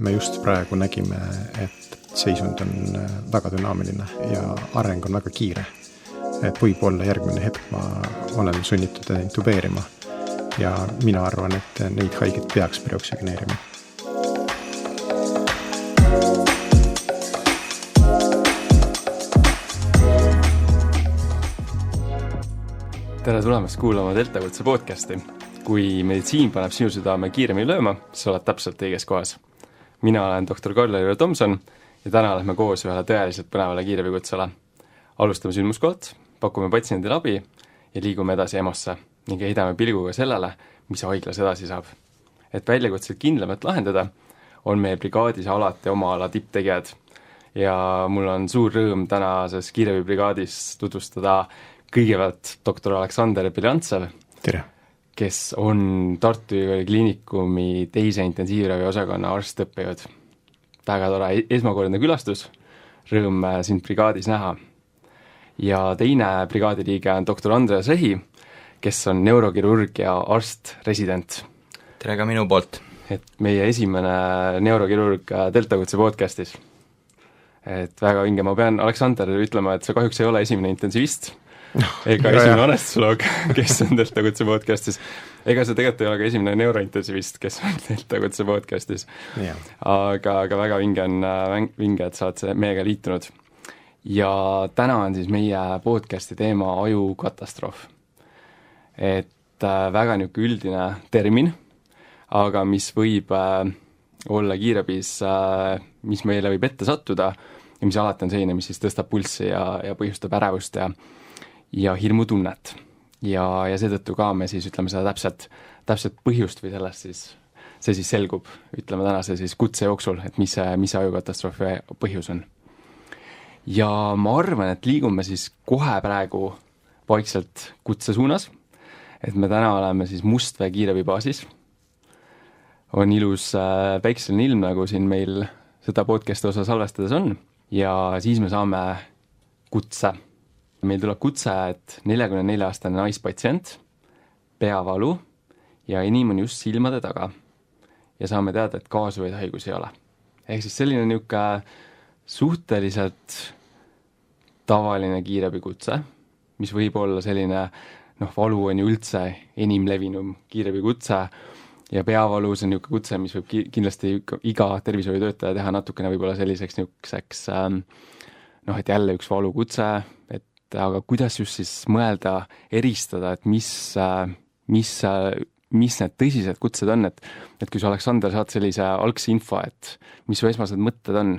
me just praegu nägime, et seisund on väga dünaamiline ja areng on väga kiire. Et võib-olla järgmine hetk ma olen sunnitud intubeerima ja mina arvan, et neid haigeid peaks preoksügeneerima. Tere tulemast kuulama Delta Kutse podcasti. Kui meditsiin paneb sinu südame kiiremini lööma, siis oled täpselt õiges kohas. Mina olen doktor Karl-Elvar Tomson ja täna oleme koos ühele tõeliselt põnevale kiirabikutsele. Alustame sündmuskohalt, pakume patsiendile abi ja liigume edasi EMO-sse ning heidame pilguga sellele, mis haiglas edasi saab. Et väljakutset kindlamalt lahendada, on meie brigaadis alati oma ala tipptegijad ja mul on suur rõõm tänases kiirabibrigaadis tutvustada kõigepealt doktor Aleksander Beljantsev, Tere. Kes on Tartu Ülikooli Kliinikumi teise intensiivravi osakonna arst-õppejõud. Väga tore esmakordne külastus, rõõm sind brigaadis näha. Ja teine brigaadiliige on doktor Andreas Rehi, kes on neurokirurg ja arst-resident. Tere ka minu poolt. Et meie esimene neurokirurg Delta Kutse podcastis. Et väga vinge, ma pean Aleksander ütlema, et sa kahjuks ei ole esimene intensivist, ega esimene anestesioloog, kes on Delta Kutse podcastis. Ega see tegelikult ei ole ka esimene neurointensivist, kes on Delta Kutse podcastis. Yeah. Aga väga vinge, et sa oled meiega liitunud. Ja täna on siis meie podcasti teema ajukatastroof. Et väga niisugune üldine termin, aga mis võib olla kiirabis, mis meile võib ette sattuda ja mis alati on selline, mis siis tõstab pulssi ja põhjustab ärevust ja hirmutunnet. Ja seetõttu ka me siis ütleme seda täpselt põhjust või sellest siis, see siis selgub, ütleme tänase siis kutse jooksul, et mis ajukatastroofi põhjus on. Ja ma arvan, et liigume siis kohe praegu vaikselt kutse suunas, et me täna oleme siis Mustvee kiirabibaasis. On ilus päikseline ilm, nagu siin meil seda podcasti osa salvestades on, ja siis me saame kutse. Meil tuleb kutse, et 44-aastane naispatsient, peavalu ja inim on just silmade taga. Ja saame teada, et kaasuvaid haigusi ei ole. Ehk siis selline niisugune suhteliselt tavaline kiirabikutse, mis võib olla selline, valu on ju üldse enim levinum kiirabikutse ja peavalu on niisugune kutse, mis võib kindlasti iga tervishoiutöötaja teha natukene võib-olla selliseks, et jälle üks valukutse, aga kuidas just siis mõelda, eristada, et mis need tõsised kutsed on, et kui sa, Aleksander, saad sellise algse info, et mis su esmased mõtted on,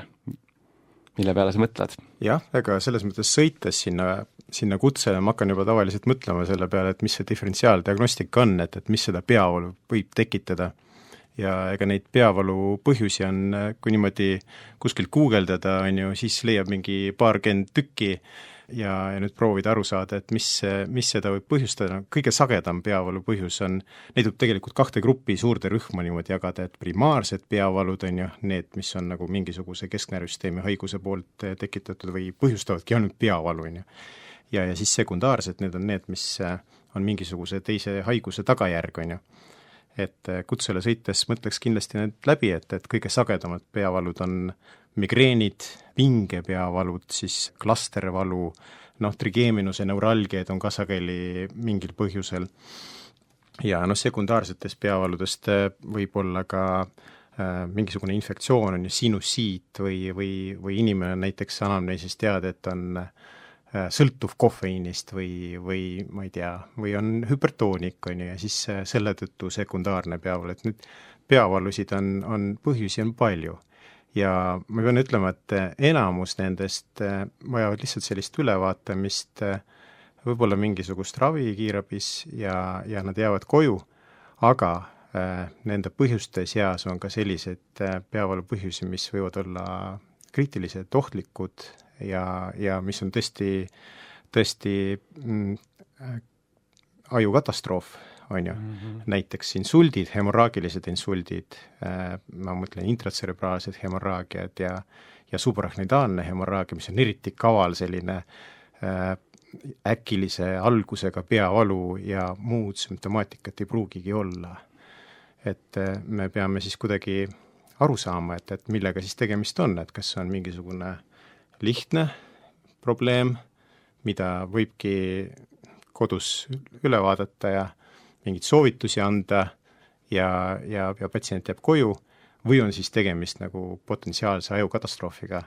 mille peale sa mõtled? Jah, ega selles mõttes sõites sinna kutsele ma hakkan juba tavaliselt mõtlema selle peale, et mis see diferentsiaaldiagnostika on, et mis seda peavalu võib tekitada. Ja ega neid peavalu põhjusi on, kui niimoodi kuskilt guugeldada, siis leiab mingi paarkümmend tükki ja nüüd proovida aru saada, et mis seda võib põhjustada. Kõige sagedam peavalu põhjus on, neid võib tegelikult kahte gruppi suurde rühma niimoodi jagada, et primaarsed peavalud on ju need, mis on nagu mingisuguse kesknärvisüsteemi haiguse poolt tekitatud või põhjustavadki ainult peavalu. Ja siis sekundaarsed, need on need, mis on mingisuguse teise haiguse tagajärg. Et kutsele sõites mõtleks kindlasti need läbi, et kõige sagedamad peavalud on migreenid, pingepeavalud, siis klastervalu, trigeeminuse neuralgiaid on ka sageli mingil põhjusel. Ja sekundaarsetest peavaludest võib olla ka mingisugune infektsioon, on ju sinusiit või inimene näiteks anamneesis teada, et on sõltuv kofeiinist või ma ei tea, või on hüpertoonik, ja siis selle tõttu sekundaarne peavalu, et nüüd peavalusid on põhjusi on palju. Ja ma pean ütlema, et enamus nendest vajavad lihtsalt sellist ülevaatamist, võib-olla mingisugust ravi kiirabis ja nad jäävad koju, aga nende põhjuste seas on ka sellised peavalu põhjusi, mis võivad olla kriitilised, ohtlikud ja mis on tõesti ajukatastroof, on ju. Näiteks insuldid, hemorraagilised insuldid, ma mõtlen intratserebraalsed hemorraagiad ja subarachnoidaalne hemorraagia, mis on eriti kaval selline äkilise algusega peavalu ja muud sümptomaatikat ei pruugigi olla. Et me peame siis kuidagi aru saama, et millega siis tegemist on, et kas see on mingisugune lihtne probleem, mida võibki kodus üle vaadata ja mingeid soovitusi anda ja patsient jääb koju, või on siis tegemist nagu potentsiaalse ajukatastroofiga.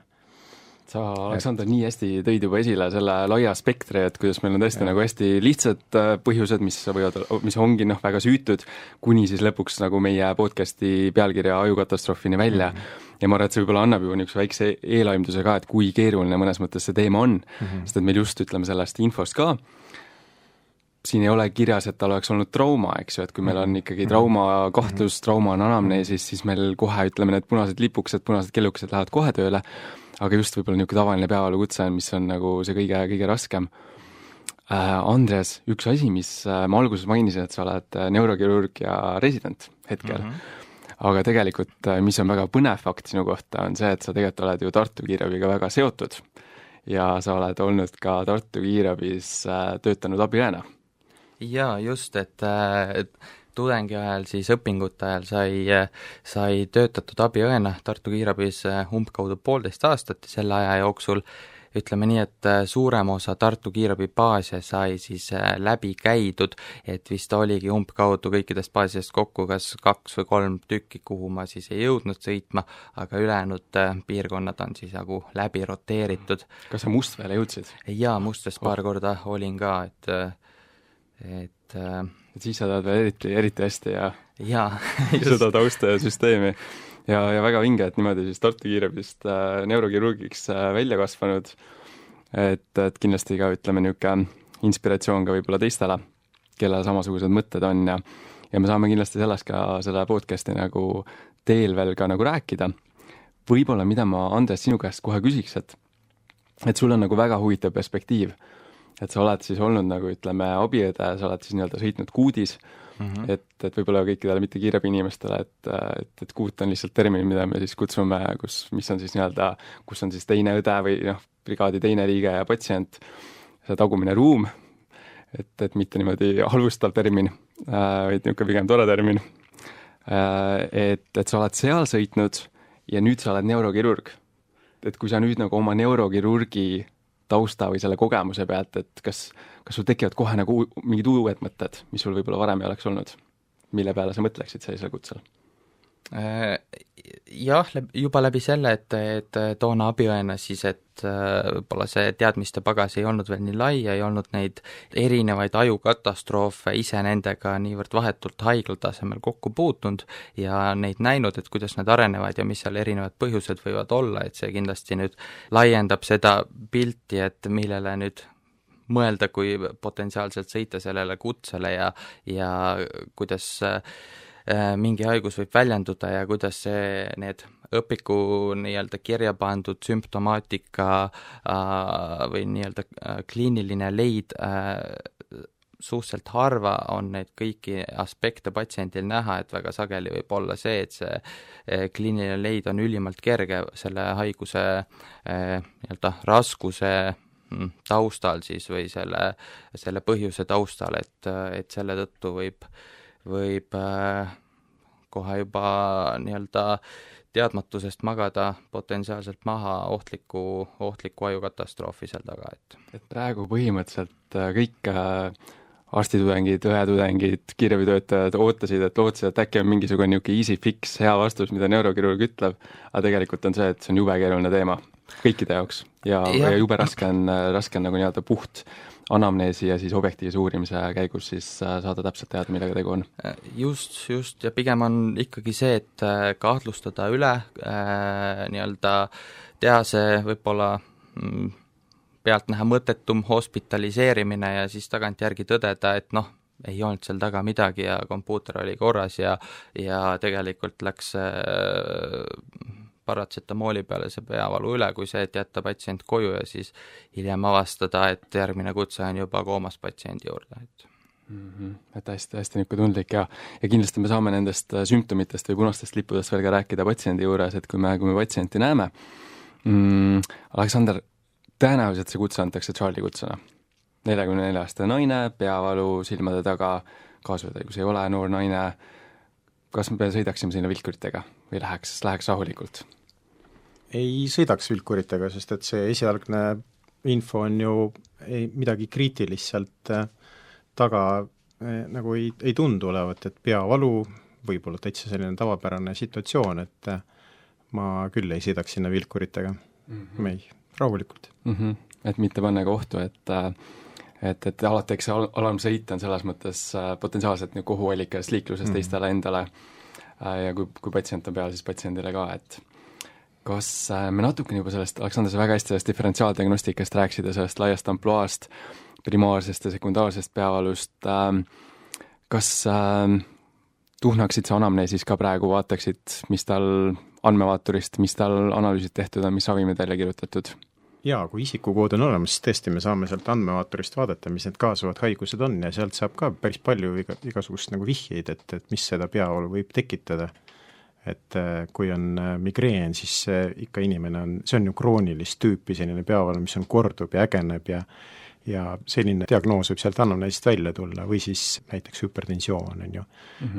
Sa, Aleksander, nii hästi tõid juba esile selle laia spektri, et kuidas meil on tõesti nagu hästi lihtsad põhjused, mis ongi väga süütud, kuni siis lõpuks nagu meie podcasti pealkirja ajukatastroofini välja. Ja ma arvan, et see võib-olla annab juba niisuguse väikse eelaimduse ka, et kui keeruline mõnes mõttes see teema on, sest et meil just ütleme sellest infost ka, siin ei ole kirjas, et tal oleks olnud trauma, eks ju, et kui meil on ikkagi trauma kahtlus, trauma on anamneesis, siis meil kohe ütleme, need punased lipukesed, punased kellukesed lähevad kohe tööle, aga just võib-olla niisugune tavaline peavalu-kutse, mis on nagu see kõige raskem. Andres, üks asi, mis ma alguses mainisin, et sa oled neurokirurg ja resident hetkel, aga tegelikult, mis on väga põnev fakt sinu kohta, on see, et sa tegelikult oled ju Tartu Kiirabiga väga seotud ja sa oled olnud ka Tartu Kiirabis töötanud abiõena. Jaa, just, et tudengi ajal, siis õpingute ajal sai töötatud abiõena Tartu Kiirabis umbkaudu 1,5 aastat ja selle aja jooksul ütleme nii, et suurem osa Tartu Kiirabi baase sai siis läbi käidud, et vist oligi umbkaudu kõikidest baasidest kokku kas 2 või 3 tükki, kuhu ma siis ei jõudnud sõitma, aga ülejäänud piirkonnad on siis nagu läbi roteeritud. Kas sa Mustveele jõudsid? Jaa, Mustes paar korda olin ka, et siis sa tead eriti hästi ja seda tausta ja süsteemi ja väga vinge, et niimoodi siis Tartu Kiirabist neurokirurgiks välja kasvanud, et kindlasti ka ütleme niisugune inspiratsioon ka võib-olla teistele, kellel samasugused mõtted on ja me saame kindlasti sellest ka selle podcasti nagu teel veel ka nagu rääkida. Võib-olla mida ma, Andres, sinu käest kohe küsiks, et sul on nagu väga huvitav perspektiiv, et sa oled siis olnud nagu ütleme abiõde, sa oled siis nii-öelda sõitnud kuudis, et võib-olla kõikidele mitte kiirabi inimestele, et kuut on lihtsalt termin, mida me siis kutsume, mis on siis nii-öelda, kus on siis teine õde või brigaadi teine liige ja patsient, see tagumine ruum, et mitte niimoodi halvustav termin, vaid niisugune pigem tore termin, et sa oled seal sõitnud ja nüüd sa oled neurokirurg. Et kui sa nüüd nagu oma neurokirurgi tausta või selle kogemuse pealt, et kas sul tekivad kohe nagu mingid uued mõtted, mis sul võib-olla varem ei oleks olnud, mille peale sa mõtleksid sellisel kutsel? Jah, juba läbi selle, et toona abiõena siis, et võib-olla see teadmiste pagas ei olnud veel nii lai, ei olnud neid erinevaid ajukatastroofe ise nendega niivõrd vahetult haiglal tasemel kokku puutunud ja neid näinud, et kuidas need arenevad ja mis seal erinevad põhjused võivad olla, et see kindlasti nüüd laiendab seda pilti, et millele nüüd mõelda, kui potentsiaalselt sõita sellele kutsele ja kuidas mingi haigus võib väljenduda ja kuidas need õpiku nii-öelda kirja pandud sümptomaatika või nii-öelda kliiniline leid suhteliselt harva on neid kõiki aspekte patsiendil näha, et väga sageli võib olla see, et see kliiniline leid on ülimalt kerge selle haiguse nii-öelda raskuse taustal siis või selle põhjuse taustal, et selle tõttu võib kohe juba nii-öelda teadmatusest magada potentsiaalselt maha ohtliku ajukatastroofi seal taga. Et praegu põhimõtteliselt kõik arstitudengid, õetudengid, kiirabitöötajad lootsid, et äkki on mingisugune niisugune easy fix, hea vastus, mida neurokirurg ütleb, aga tegelikult on see, et see on jube keeruline teema kõikide jaoks ja jube raske on nagu nii-öelda puht anamneesi ja siis objektiivse uurimise käigus siis saada täpselt teada, millega tegu on. Just, ja pigem on ikkagi see, et kahtlustada üle, nii-öelda teha see võib-olla pealtnäha mõttetum hospitaliseerimine ja siis tagantjärgi tõdeda, et ei olnud seal taga midagi ja kompuuter oli korras ja tegelikult läks paratsetamooli peale see peavalu üle, kui see, et jätta patsient koju ja siis hiljem avastada, et järgmine kutse on juba koomas patsiendi juurde. Et hästi niisugune tundlik ja kindlasti me saame nendest sümptomitest või punastest lippudest veel ka rääkida patsiendi juures, et kui me patsienti näeme. Aleksander, tõenäoliselt see kutse antakse Charlie kutsena. 44-aastane naine, peavalu silmade taga, kaasvõidõigus ei ole, noor naine. kas me sõidaksime sinna vilkuritega või läheks rahulikult? Ei sõidaks vilkuritega, sest et see esialgne info on ju midagi kriitilist sealt taga nagu ei tundu olevat, et peavalu võib olla täitsa selline tavapärane situatsioon, et ma küll ei sõidaks sinna vilkuritega, ei, rahulikult. Et mitte panna ka ohtu, et alati eks see alarmsõit on selles mõttes potentsiaalselt nagu ohuallikas liikluses teistele endale ja kui patsient on peal, siis patsiendile ka, et kas me natukene juba sellest, Aleksandr, sa väga hästi sellest diferentsiaaldiagnostikast rääkida, sellest laiast ampluaast, primaarsest ja sekundaarsest peavalust, kas tuhnaksid sa anamneesis ka praegu, vaataksid, mis tal andmevaaturist, mis tal analüüsid tehtud on, mis ravimid välja kirjutatud? Jaa, kui isikukood on olemas, siis tõesti me saame sealt andmevaaturist vaadata, mis need kaasuvad haigused on ja sealt saab ka päris palju igasugust nagu vihjeid, et mis seda peavalu võib tekitada. Et kui on migreen, siis ikka inimene on, see on ju kroonilist tüüpi selline peavalu, mis on kordub ja ägeneb ja selline diagnoos võib sealt anamneesist välja tulla või siis näiteks hüpertensioon on ju,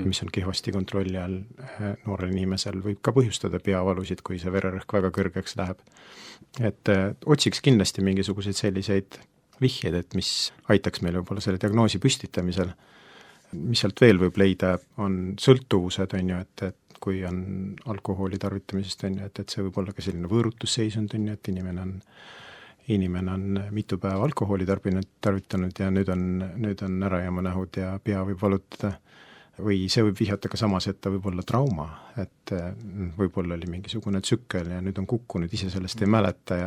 mis on kehvasti kontrolli all noorel inimesel, võib ka põhjustada peavalusid, kui see vererõhk väga kõrgeks läheb. Et otsiks kindlasti mingisuguseid selliseid vihjeid, et mis aitaks meil võib-olla selle diagnoosi püstitamisel. Mis sealt veel võib leida, on sõltuvused, on ju, et kui on alkoholi tarvitamisest, on ju, et see võib olla ka selline võõrutusseisund, on ju, et inimene on mitu päeva alkoholi tarvitanud ja nüüd on ära jääma nähud ja pea võib valutada. Või see võib vihjata ka samas, et ta võib olla trauma, et võib-olla oli mingisugune tsükkel ja nüüd on kukkunud, ise sellest ei mäleta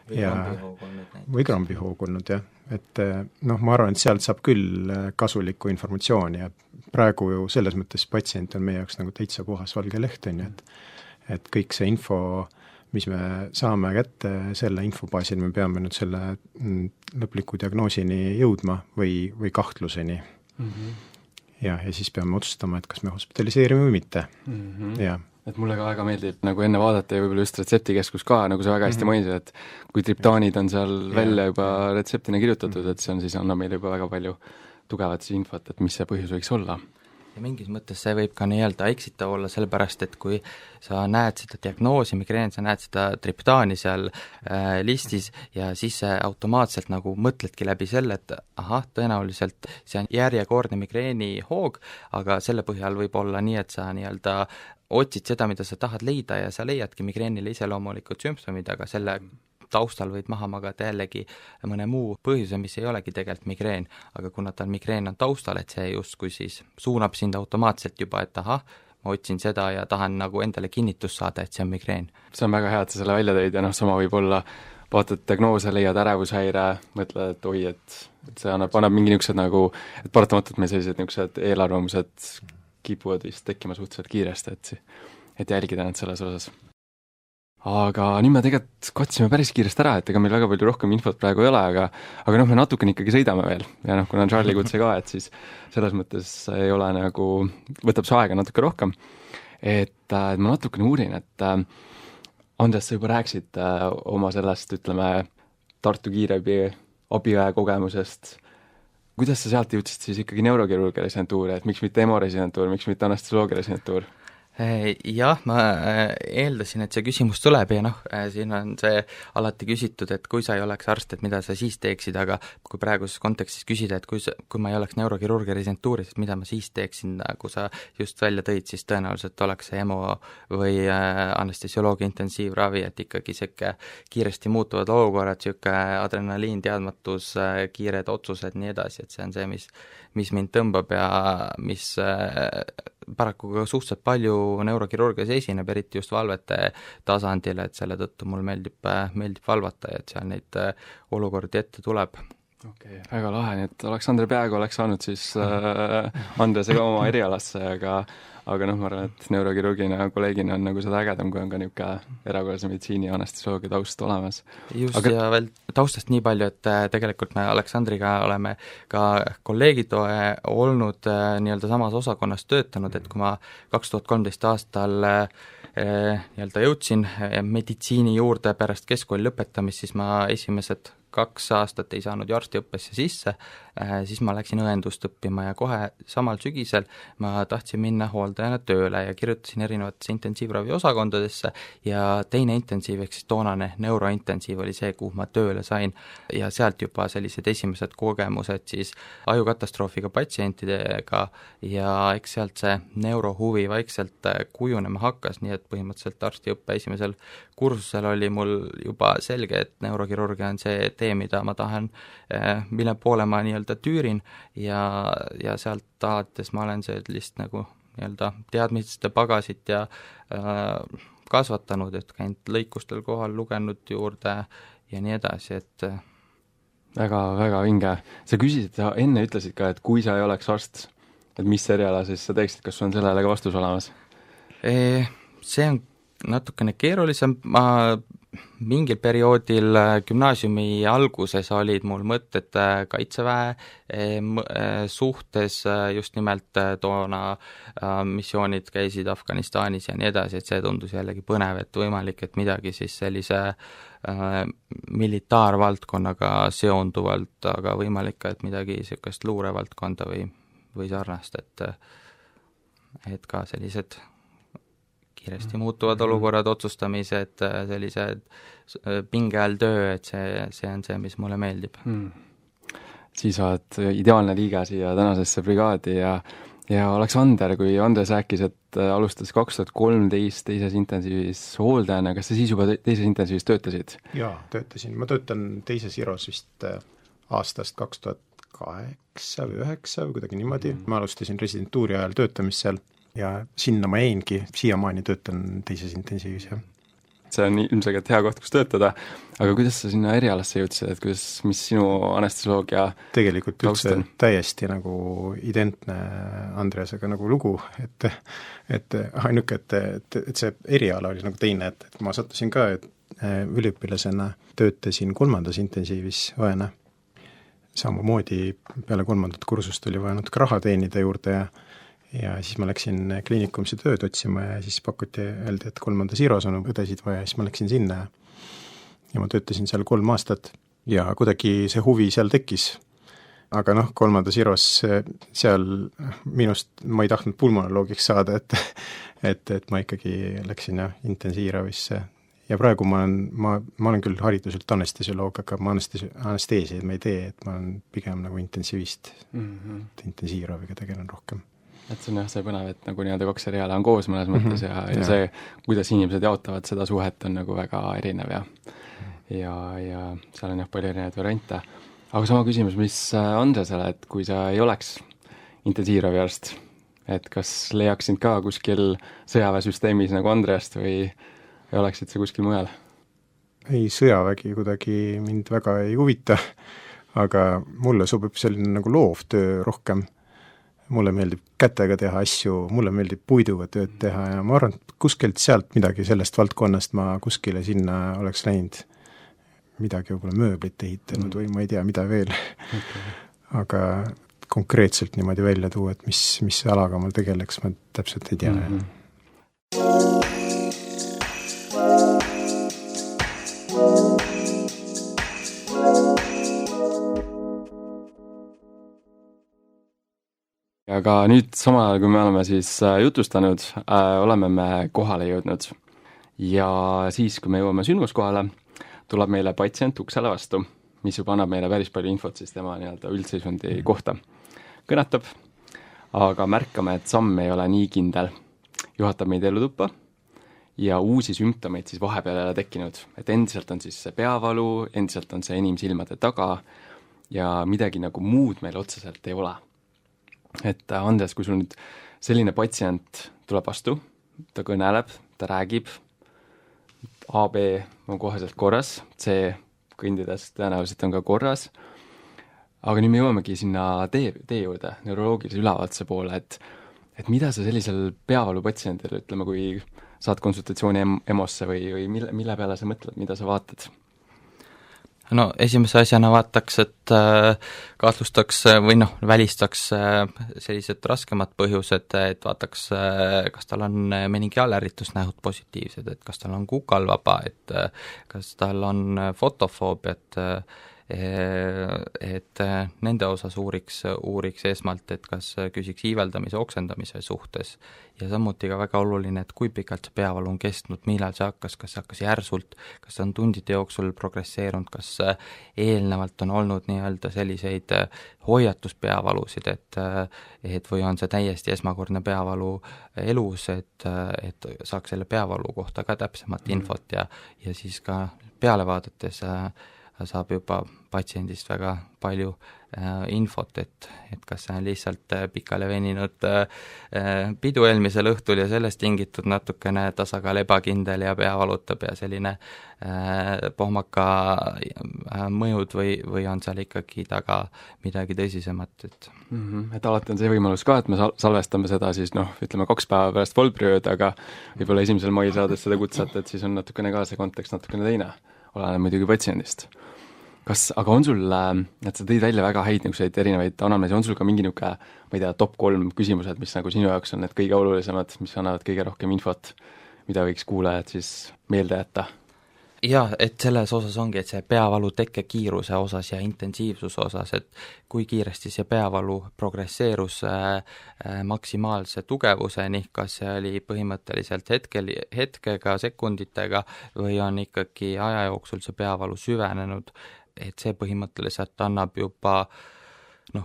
või krambihoog olnud, jah. Et ma arvan, et sealt saab küll kasulikku informatsiooni ja praegu ju selles mõttes patsient on meie jaoks nagu täitsa puhas valge leht, on ju, et kõik see info, mis me saame kätte, selle infobaasil me peame nüüd selle lõpliku diagnoosini jõudma või kahtluseni. Ja siis peame otsustama, et kas me hospitaliseerime või mitte. Ja. Et mulle ka väga meeldib nagu enne vaadata ja võib-olla just retseptikeskus ka, nagu sa väga hästi mainisid, et kui triptaanid on seal välja juba retseptina kirjutatud, et see on siis annab meile juba väga palju tugevat infot, et mis see põhjus võiks olla. Ja mingis mõttes see võib ka nii-öelda eksitav olla, sellepärast et kui sa näed seda diagnoosi, migreen, sa näed seda triptaani seal listis ja siis automaatselt nagu mõtledki läbi selle, et ahah, tõenäoliselt see on järjekordne migreeni hoog, aga selle põhjal võib olla nii, et sa nii-öelda otsid seda, mida sa tahad leida ja sa leiadki migreenile iseloomulikud sümptomid, aga selle taustal võid maha magada jällegi mõne muu põhjuse, mis ei olegi tegelikult migreen, aga kuna tal migreen on taustal, et see justkui siis suunab sind automaatselt juba, et ahah, ma otsin seda ja tahan nagu endale kinnitust saada, et see on migreen. See on väga hea, et sa selle välja tõid ja sama võib olla, vaatad diagnoose, leiad ärevushäire, mõtled, et oi, et see annab mingi niisugused nagu, et paratamatult meil sellised niisugused eelarvamused kipuvad vist tekkima suhteliselt kiiresti, et jälgida nad selles osas. Aga nüüd me tegelikult katsime päris kiiresti ära, et ega meil väga palju rohkem infot praegu ei ole, aga me natukene ikkagi sõidame veel ja kuna on Charlie kutse ka, et siis selles mõttes ei ole nagu, võtab see aega natuke rohkem. Et ma natukene uurin, et Andres, sa juba rääksid oma sellest, ütleme, Tartu kiirabi abiõe kogemusest. Kuidas sa sealt jõudsid siis ikkagi neurokirurgia residentuuri, et miks mitte EMO residentuur, miks mitte anestesioloogia residentuur? Jah, ma eeldasin, et see küsimus tuleb ja siin on see alati küsitud, et kui sa ei oleks arst, et mida sa siis teeksid, aga kui praeguses kontekstis küsida, et kui ma ei oleks neurokirurgia residentuuris, et mida ma siis teeksin, kui sa just välja tõid, siis tõenäoliselt oleks see EMO või anestesioloogia intensiivravi, et ikkagi siuke kiiresti muutuvad olukorrad, siuke adrenaliin, teadmatus, kiired otsused, nii edasi, et see on see, mis mind tõmbab ja mis paraku ka suhteliselt palju neurokirurgias esineb, eriti just valvete tasandil, et selle tõttu mul meeldib valvata ja et seal neid olukordi ette tuleb. Okei, väga lahe, nii et Aleksandr peaaegu oleks saanud siis Andresega oma erialasse, aga ma arvan, et neurokirurgina kolleegina on nagu seda ägedam, kui on ka niisugune erakorralise meditsiini ja anestesioloogia taust olemas. Just, ja veel taustast nii palju, et tegelikult me Aleksandriga oleme ka kolleegid olnud nii-öelda samas osakonnas töötanud, et kui ma 2013 aastal nii-öelda jõudsin meditsiini juurde pärast keskkooli lõpetamist, siis ma esimesed 2 aastat ei saanud ju arstiõppesse sisse, siis ma läksin õendust õppima ja kohe samal sügisel ma tahtsin minna hooldajana tööle ja kirjutasin erinevatesse intensiivravi osakondadesse ja teine intensiiv, ehk siis toonane neurointensiiv oli see, kuhu ma tööle sain ja sealt juba sellised esimesed kogemused siis ajukatastroofiga patsientidega ja eks sealt see neurohuvi vaikselt kujunema hakkas, nii et põhimõtteliselt arstiõppe esimesel kursusel oli mul juba selge, et neurokirurgia on see tee, mida ma tahan, mille poole ma nii-öelda tüürin ja sealt alates ma olen sellist nagu nii-öelda teadmiste pagasit ja kasvatanud, et käinud lõikustel kohal, lugenud juurde ja nii edasi, et väga vinge. Sa küsisid, enne ütlesid ka, et kui sa ei oleks arst, et mis eriala siis sa teeksid, kas sul on sellele ka vastus olemas? See on natukene keerulisem, ma mingil perioodil gümnaasiumi alguses olid mul mõtted kaitseväe suhtes, just nimelt toona missioonid käisid Afganistanis ja nii edasi, et see tundus jällegi põnev, et võimalik, et midagi siis sellise militaarvaldkonnaga seonduvalt, aga võimalik ka, et midagi niisugust luurevaldkonda või sarnast, et ka sellised kiiresti muutuvad olukorrad, otsustamised, sellised pinge all töö, et see on see, mis mulle meeldib. Siis oled ideaalne liige siia tänasesse brigaadi ja Aleksander, kui Andres rääkis, et alustas 2013 teises intensiivis hooldajana, kas sa siis juba teises intensiivis töötasid? Jaa, töötasin. Ma töötan teises IROs vist aastast 2008 või 2009 või kuidagi niimoodi. Ma alustasin residentuuri ajal töötamist seal ja sinna ma jäingi, siiamaani töötan teises intensiivis, jah. See on ilmselgelt hea koht, kus töötada, aga kuidas sa sinna erialasse jõudsid, et mis sinu anestesioloogia tegelikult üldse täiesti nagu identne Andresega nagu lugu, et ainuke, et see eriala oli nagu teine, et ma sattusin ka, et üliõpilasena töötasin 3. intensiivis õena. Samamoodi peale 3. kursust oli vaja natuke raha teenida juurde ja siis ma läksin kliinikumisse tööd otsima ja siis pakuti, öeldi, et 3. IROs on õdesid vaja ja siis ma läksin sinna ja ma töötasin seal 3 aastat ja kuidagi see huvi seal tekkis. Aga 3. IROs seal minust ma ei tahtnud pulmonoloogiks saada, et ma ikkagi läksin intensiivravisse ja praegu ma olen küll hariduselt anestesioloog, aga ma anesteesiaid ma ei tee, et ma olen pigem nagu intensivist, intensiivraviga tegelen rohkem. Et see on jah, see põnev, et nagu nii-öelda 2 eriala on koos mõnes mõttes ja see, kuidas inimesed jaotavad seda suhet, on nagu väga erinev ja seal on jah palju erinevaid variante. Aga sama küsimus, mis Andresele, et kui sa ei oleks intensiivraviarst, et kas leiaksid ka kuskil sõjaväesüsteemis nagu Andreast või oleksid sa kuskil mujal? Ei, sõjavägi kuidagi mind väga ei huvita, aga mulle sobib selline nagu loovtöö rohkem. Mulle meeldib kätega teha asju, mulle meeldib puiduga tööd teha ja ma arvan, et kuskilt sealt midagi sellest valdkonnast ma kuskile sinna oleks läinud. Midagi võib-olla mööblit ehitanud või ma ei tea, mida veel. Aga konkreetselt niimoodi välja tuua, et mis alaga ma tegeleks, ma täpselt ei tea. Aga nüüd samal ajal, kui me oleme siis jutustanud, oleme me kohale jõudnud ja siis, kui me jõuame sündmuskohale, tuleb meile patsient uksele vastu, mis juba annab meile päris palju infot siis tema nii-öelda üldseisundi kohta. Kõnetab, aga märkame, et samm ei ole nii kindel. Juhatab meid elutuppa ja uusi sümptomeid siis vahepeal ei ole tekkinud, et endiselt on siis see peavalu, endiselt on see enim silmade taga ja midagi nagu muud meil otseselt ei ole. Et Andres, kui sul nüüd selline patsient tuleb vastu, ta kõneleb, ta räägib, A, B on koheselt korras, C kõndides tõenäoliselt on ka korras, aga nüüd me jõuamegi sinna D juurde, neuroloogilise ülevaatuse poole, et mida sa sellisel peavalu patsiendil, ütleme, kui saad konsultatsiooni EMO-sse või mille peale sa mõtled, mida sa vaatad? No esimese asjana vaataks, et kahtlustaks või välistaks sellised raskemad põhjused, et vaataks, kas tal on meningiaalärritusnähud positiivsed, et kas tal on kukalvaba, et kas tal on fotofoobiat, et nende osas uuriks esmalt, et kas küsiks iiveldamise, oksendamise suhtes ja samuti ka väga oluline, et kui pikalt see peavalu on kestnud, millal see hakkas, kas see hakkas järsult, kas see on tundide jooksul progresseerunud, kas eelnevalt on olnud nii-öelda selliseid hoiatuspeavalusid, et või on see täiesti esmakordne peavalu elus, et saaks selle peavalu kohta ka täpsemat infot ja siis ka peale vaadates saab juba patsiendist väga palju infot, et kas see on lihtsalt pikale veninud pidu eelmisel õhtul ja sellest tingitud natukene tasakaal ebakindel ja pea valutab ja selline pohmaka mõjud või on seal ikkagi taga midagi tõsisemat, et et alati on see võimalus ka, et me salvestame seda siis ütleme 2 päeva pärast Volbriööd, aga võib-olla 1. mail saades seda kutsat, et siis on natukene ka see kontekst natukene teine, oleneb muidugi patsiendist. Aga on sul, et sa tõid välja väga häid niisuguseid erinevaid anamneesi, on sul ka mingi niisugune, ma ei tea, top 3 küsimused, mis nagu sinu jaoks on need kõige olulisemad, mis annavad kõige rohkem infot, mida võiks kuulajad siis meelde jätta? Jaa, et selles osas ongi, et see peavalu tekkekiiruse osas ja intensiivsuse osas, et kui kiiresti see peavalu progresseerus maksimaalse tugevuseni, kas see oli põhimõtteliselt hetkega, sekunditega või on ikkagi aja jooksul see peavalu süvenenud, et see põhimõtteliselt annab juba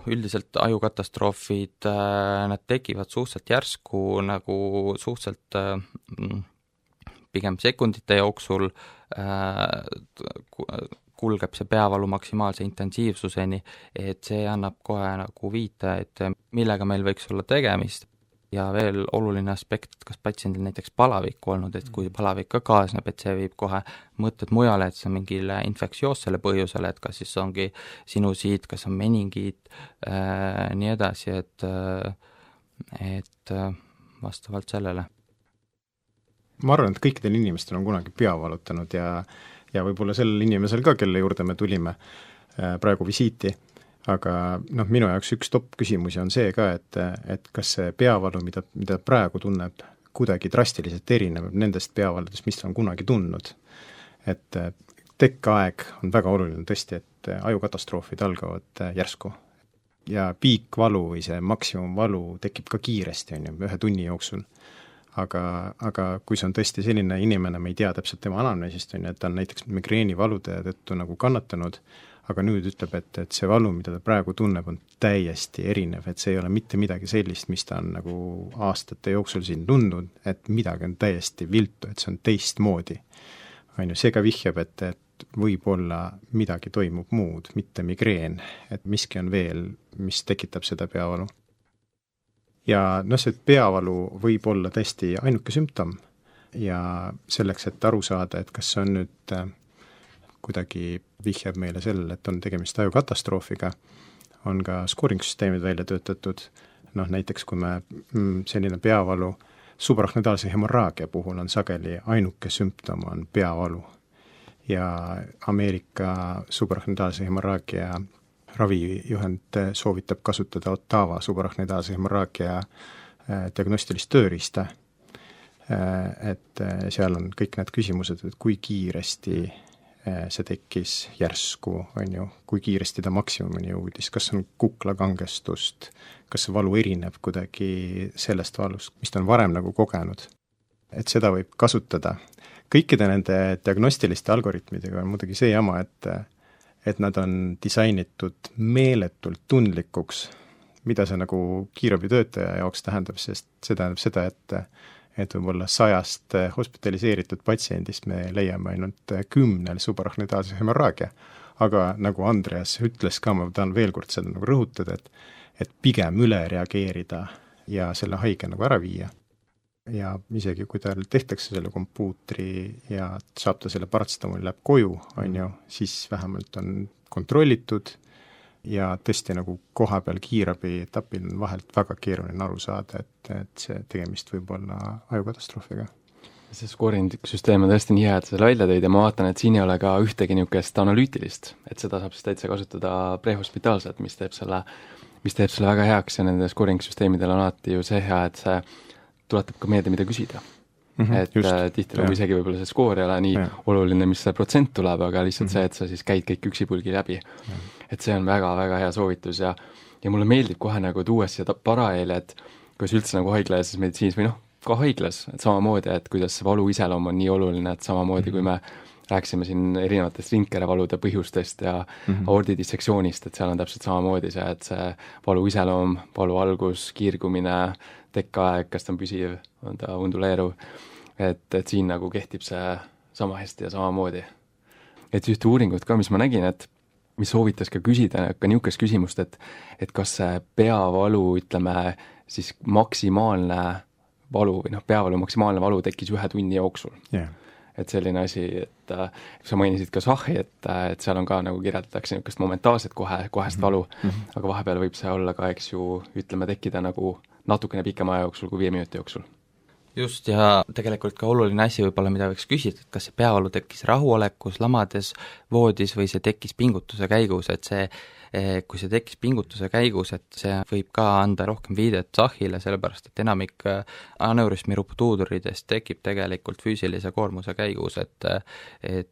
üldiselt ajukatastroofid, nad tekivad suhteliselt järsku, nagu suhteliselt pigem sekundite jooksul kulgeb see peavalu maksimaalse intensiivsuseni, et see annab kohe nagu viite, et millega meil võiks olla tegemist. Ja veel oluline aspekt, et kas patsiendil näiteks palavik olnud, et kui palavik ka kaasneb, et see viib kohe mõtted mujale, et see on mingile infektsioossele põhjusele, et kas siis ongi sinusiit, kas on meningiit, nii edasi, et vastavalt sellele. Ma arvan, et kõikidel inimestel on kunagi pea valutanud ja võib-olla sellel inimesel ka, kelle juurde me tulime praegu visiiti, aga minu jaoks üks top küsimusi on see ka, et kas see peavalu, mida praegu tunneb, kuidagi drastiliselt erineb nendest peavaludest, mis ta on kunagi tundnud. Et tekkeaeg on väga oluline tõesti, et ajukatastroofid algavad järsku. Ja piikvalu või see maksimumvalu tekib ka kiiresti, 1 tunni jooksul. Aga kui see on tõesti selline inimene, me ei tea täpselt tema anamneesist, et ta on näiteks migreenivalude tõttu nagu kannatanud, aga nüüd ütleb, et see valu, mida ta praegu tunneb, on täiesti erinev, et see ei ole mitte midagi sellist, mis ta on nagu aastate jooksul siin tundnud, et midagi on täiesti viltu, et see on teistmoodi. See ka vihjab, et võib-olla midagi toimub muud, mitte migreen, et miski on veel, mis tekitab seda peavalu. Ja see peavalu võib olla tõesti ainuke sümptom ja selleks, et aru saada, et kas see on nüüd kuidagi vihjab meile sellele, et on tegemist ajukatastroofiga, on ka scoring-süsteemid välja töötatud. Näiteks kui me selline peavalu subarachnoidaalse hemorraagia puhul on sageli ainuke sümptom on peavalu ja Ameerika subarachnoidaalse hemorraagia ravijuhend soovitab kasutada Ottawa subarachnoidaalse hemorraagia diagnostilist tööriista, et seal on kõik need küsimused, et kui kiiresti see tekkis järsku, kui kiiresti ta maksimumini jõudis, kas on kuklakangestust, kas see valu erineb kuidagi sellest valust, mis ta on varem nagu kogenud. Et seda võib kasutada. Kõikide nende diagnostiliste algoritmidega on muidugi see jama, et nad on disainitud meeletult tundlikuks, mida see nagu kiirabitöötaja jaoks tähendab, sest see tähendab seda, et võib-olla 100 hospitaliseeritud patsiendist me leiame ainult 10 subarachnoidaalse hemorraagia. Aga nagu Andreas ütles ka, ma tahan veel kord seda nagu rõhutada, et pigem üle reageerida ja selle haige nagu ära viia. Ja isegi kui tal tehtakse selle kompuutri ja saab ta selle paratsetamooli, läheb koju, siis vähemalt on kontrollitud ja tõesti nagu koha peal kiirabi etapil on vahelt väga keeruline aru saada, et see tegemist võib olla ajukatastroofiga. See scoring-süsteem on tõesti nii hea, et selle välja tõid ja ma vaatan, et siin ei ole ka ühtegi niisugust analüütilist, et seda saab siis täitsa kasutada prehospitaalselt, mis teeb selle väga heaks ja nende scoring-süsteemidel on alati ju see hea, et see tuletab ka meelde, mida küsida. et tihtilugu isegi võib-olla see skoor ei ole nii oluline, mis see protsent tuleb, aga lihtsalt see, et sa siis käid kõik üksipulgi läbi. Et see on väga-väga hea soovitus ja mulle meeldib kohe nagu tuua siia paralleeli, et kuidas üldse nagu haiglas meditsiinis või ka haiglas, et samamoodi, et kuidas see valu iseloom on nii oluline, et samamoodi kui me rääkisime siin erinevatest rinkerevalude põhjustest ja aordidissektsioonist, et seal on täpselt samamoodi see, et see valu iseloom, valu algus, kiirgumine, tekkeaeg, kas ta on püsiv, on ta unduleeruv, et siin nagu kehtib see sama hästi ja samamoodi. Et ühte uuringut ka, mis ma nägin, et mis soovitas ka küsida ka niisugust küsimust, et kas see peavalu, ütleme, siis maksimaalne valu või peavalu maksimaalne valu tekkis 1 tunni jooksul. Et selline asi, et sa mainisid ka šahhi, et seal on ka nagu kirjeldatakse niisugust momentaalset kohest valu, aga vahepeal võib see olla ka, eks ju, ütleme, tekkida nagu natukene pikema aja jooksul kui 5 minuti jooksul. Just, ja tegelikult ka oluline asi võib-olla, mida võiks küsida, et kas see peavalu tekkis rahuolekus, lamades, voodis või see tekkis pingutuse käigus, et see, kui see tekkis pingutuse käigus, et see võib ka anda rohkem viidet šahhile, sellepärast et enamik aneurismi ruptuuridest tekib tegelikult füüsilise koormuse käigus, et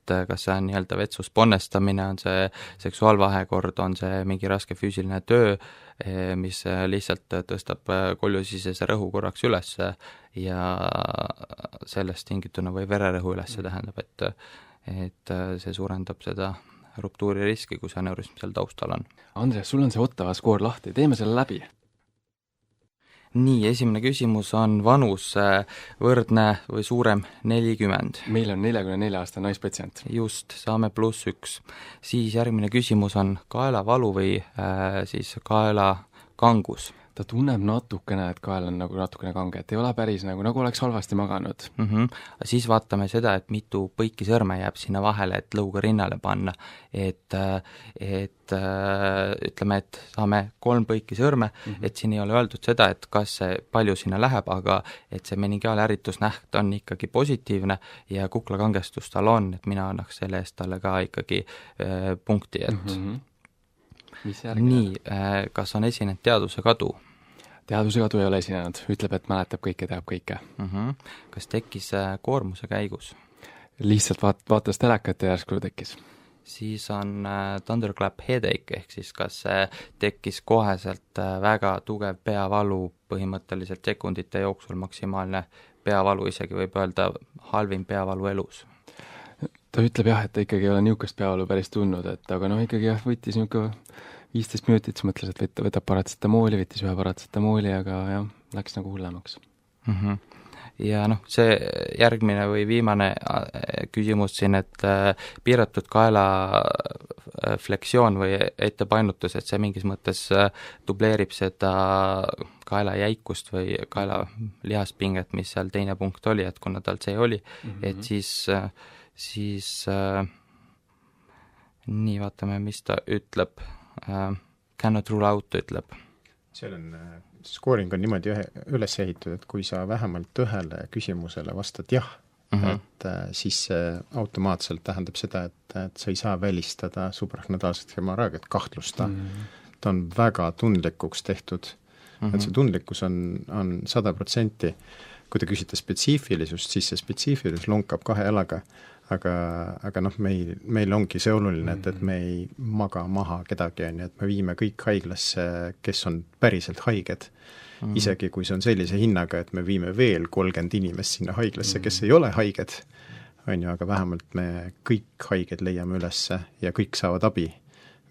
kas see on nii-öelda vetsus ponnestamine, on see seksuaalvahekord, on see mingi raske füüsiline töö, mis lihtsalt tõstab koljusisese rõhu korraks üles ja sellest tingituna või vererõhu üles tähendab, et see suurendab seda ruptuuri riski, kui see aneurism seal taustal on. Andres, sul on see Ottawa skoor lahti, teeme selle läbi. Nii, esimene küsimus on vanus võrdne või suurem 40. Meil on 44-aastane naispatsient. Just, saame +1. Siis järgmine küsimus on kaelavalu või siis kaelakangus. Ta tunneb natukene, et kael on nagu natukene kange, et ei ole päris nagu oleks halvasti maganud. Siis vaatame seda, et mitu põiki sõrme jääb sinna vahele, et lõuga rinnale panna. Et ütleme, et saame 3 põiki sõrme, et siin ei ole öeldud seda, et kas see palju sinna läheb, aga et see meningiaalärritusnäht on ikkagi positiivne ja kuklakangestus tal on, et mina annaks selle eest talle ka ikkagi punkti, et nii, kas on esinenud teaduse kadu? Teaduse kadu ei ole esinenud, ütleb, et mäletab kõike, teab kõike. Kas tekkis koormuse käigus? Lihtsalt vaatas telekat ja järsku tekkis. Siis on thunderclap headache, ehk siis kas tekkis koheselt väga tugev peavalu, põhimõtteliselt sekundite jooksul maksimaalne peavalu, isegi võib öelda halvim peavalu elus. Ta ütleb jah, et ta ikkagi ei ole niisugust peavalu päris tundnud, et aga võttis niisugune 15 minutit, siis mõtles, et võtab paratsetamooli, võttis ühe paratsetamooli, aga jah, läks nagu hullemaks. Ja see järgmine või viimane küsimus siin, et piiratud kaela flektsioon või ettepainutus, et see mingis mõttes dubleerib seda kaela jäikust või kaela lihaspinget, mis seal teine punkt oli, et kuna tal see oli, et siis nii, vaatame, mis ta ütleb. Cannot rule out ütleb. Seal on, skooring on niimoodi üles ehitud, et kui sa vähemalt ühele küsimusele vastad jah, et siis see automaatselt tähendab seda, et sa ei saa välistada supragnataalset hemorraagiat, kahtlusta. Ta on väga tundlikuks tehtud, et see tundlikkus on 100%. Kui te küsite spetsiifilisust, siis see spetsiifilisus lonkab 2 jalaga, aga meil ongi see oluline, et me ei maga maha kedagi, et me viime kõik haiglasse, kes on päriselt haiged. Isegi kui see on sellise hinnaga, et me viime veel 30 inimest sinna haiglasse, kes ei ole haiged, aga vähemalt me kõik haiged leiame ülesse ja kõik saavad abi.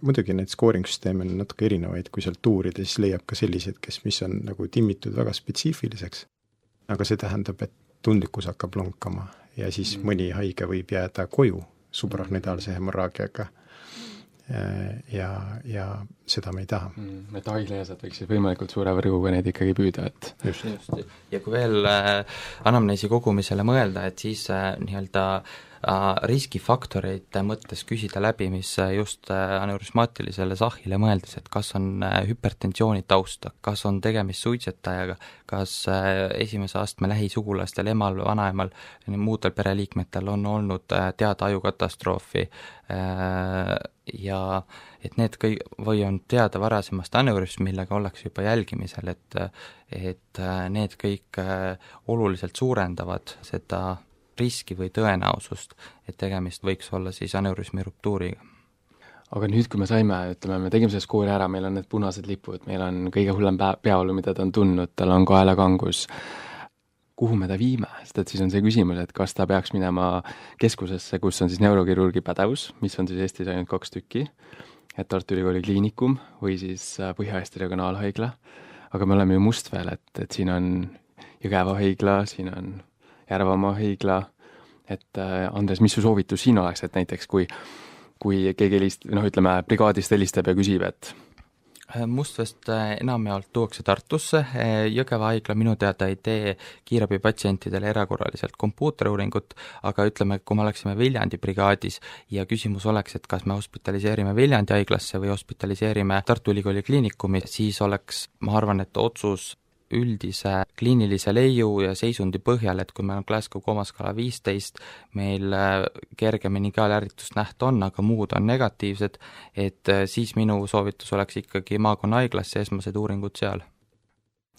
Muidugi need scoring-süsteeme on natuke erinevaid, kui sealt uurida, siis leiab ka sellised, mis on nagu timmitud väga spetsiifiliseks. Aga see tähendab, et tundlikkus hakkab lonkama ja siis mõni haige võib jääda koju supragnataalse hemorraagiaga ja seda me ei taha. Et haiglajaasad võiksid võimalikult suure võrguga neid ikkagi püüda, et just. Ja kui veel anamneesi kogumisele mõelda, et siis nii-öelda riskifaktorite mõttes küsida läbi, mis just aneurismaatilisele sahhile mõeldes, et kas on hüpertensiooni tausta, kas on tegemist suitsetajaga, kas esimese astme lähisugulastel, emal, vanaemal, muudel pereliikmetel on olnud teada ajukatastroofi ja et need või on teada varasemast aneurism, millega ollakse juba jälgimisel, et need kõik oluliselt suurendavad seda riski või tõenäosust, et tegemist võiks olla siis aneurismi ruptuuriga. Aga nüüd, kui me saime, ütleme, me tegime selle skoori ära, meil on need punased lipud, meil on kõige hullem peavalu, mida ta on tundnud, tal on kaelakangus. Kuhu me ta viime? Sest et siis on see küsimus, et kas ta peaks minema keskusesse, kus on siis neurokirurgi pädevus, mis on siis Eestis ainult 2 tükki, et Tartu Ülikooli Kliinikum või siis Põhja-Eesti Regionaalhaigla. Aga me oleme ju Mustveel, et siin on Jõgeva haigla, siin on Järvamaa haigla, et Andres, mis su soovitus siin oleks, et näiteks kui keegi ütleme, brigaadist helistab ja küsib, et Mustvest enamjaolt tuuakse Tartusse, Jõgeva haigla minu teada ei tee kiirabipatsientidele erakorraliselt kompuuteriuuringut, aga ütleme, kui me oleksime Viljandi brigaadis ja küsimus oleks, et kas me hospitaliseerime Viljandi haiglasse või hospitaliseerime Tartu Ülikooli Kliinikumi, siis oleks, ma arvan, et otsus üldise kliinilise leiu ja seisundi põhjal, et kui meil on Glasgow koomaskaala 15, meil kerge meningeaalärritust nähta on, aga muud on negatiivsed, et siis minu soovitus oleks ikkagi maakonna haiglasse esmased uuringud seal.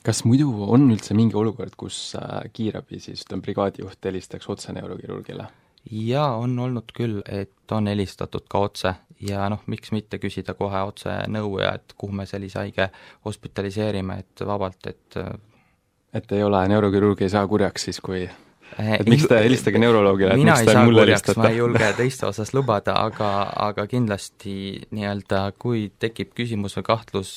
Kas muidu on üldse mingi olukord, kus kiirabi siis brigaadijuht helistaks otse neurokirurgile? Jaa, on olnud küll, et on helistatud ka otse ja miks mitte küsida kohe otse nõu ja et kuhu me sellise haige hospitaliseerime, et vabalt, et ei ole, neurokirurg ei saa kurjaks siis, kui et miks te helistage neuroloogile, et mina miks te mulle helistate? Ma ei julge teiste osas lubada, aga kindlasti kui tekib küsimus või kahtlus,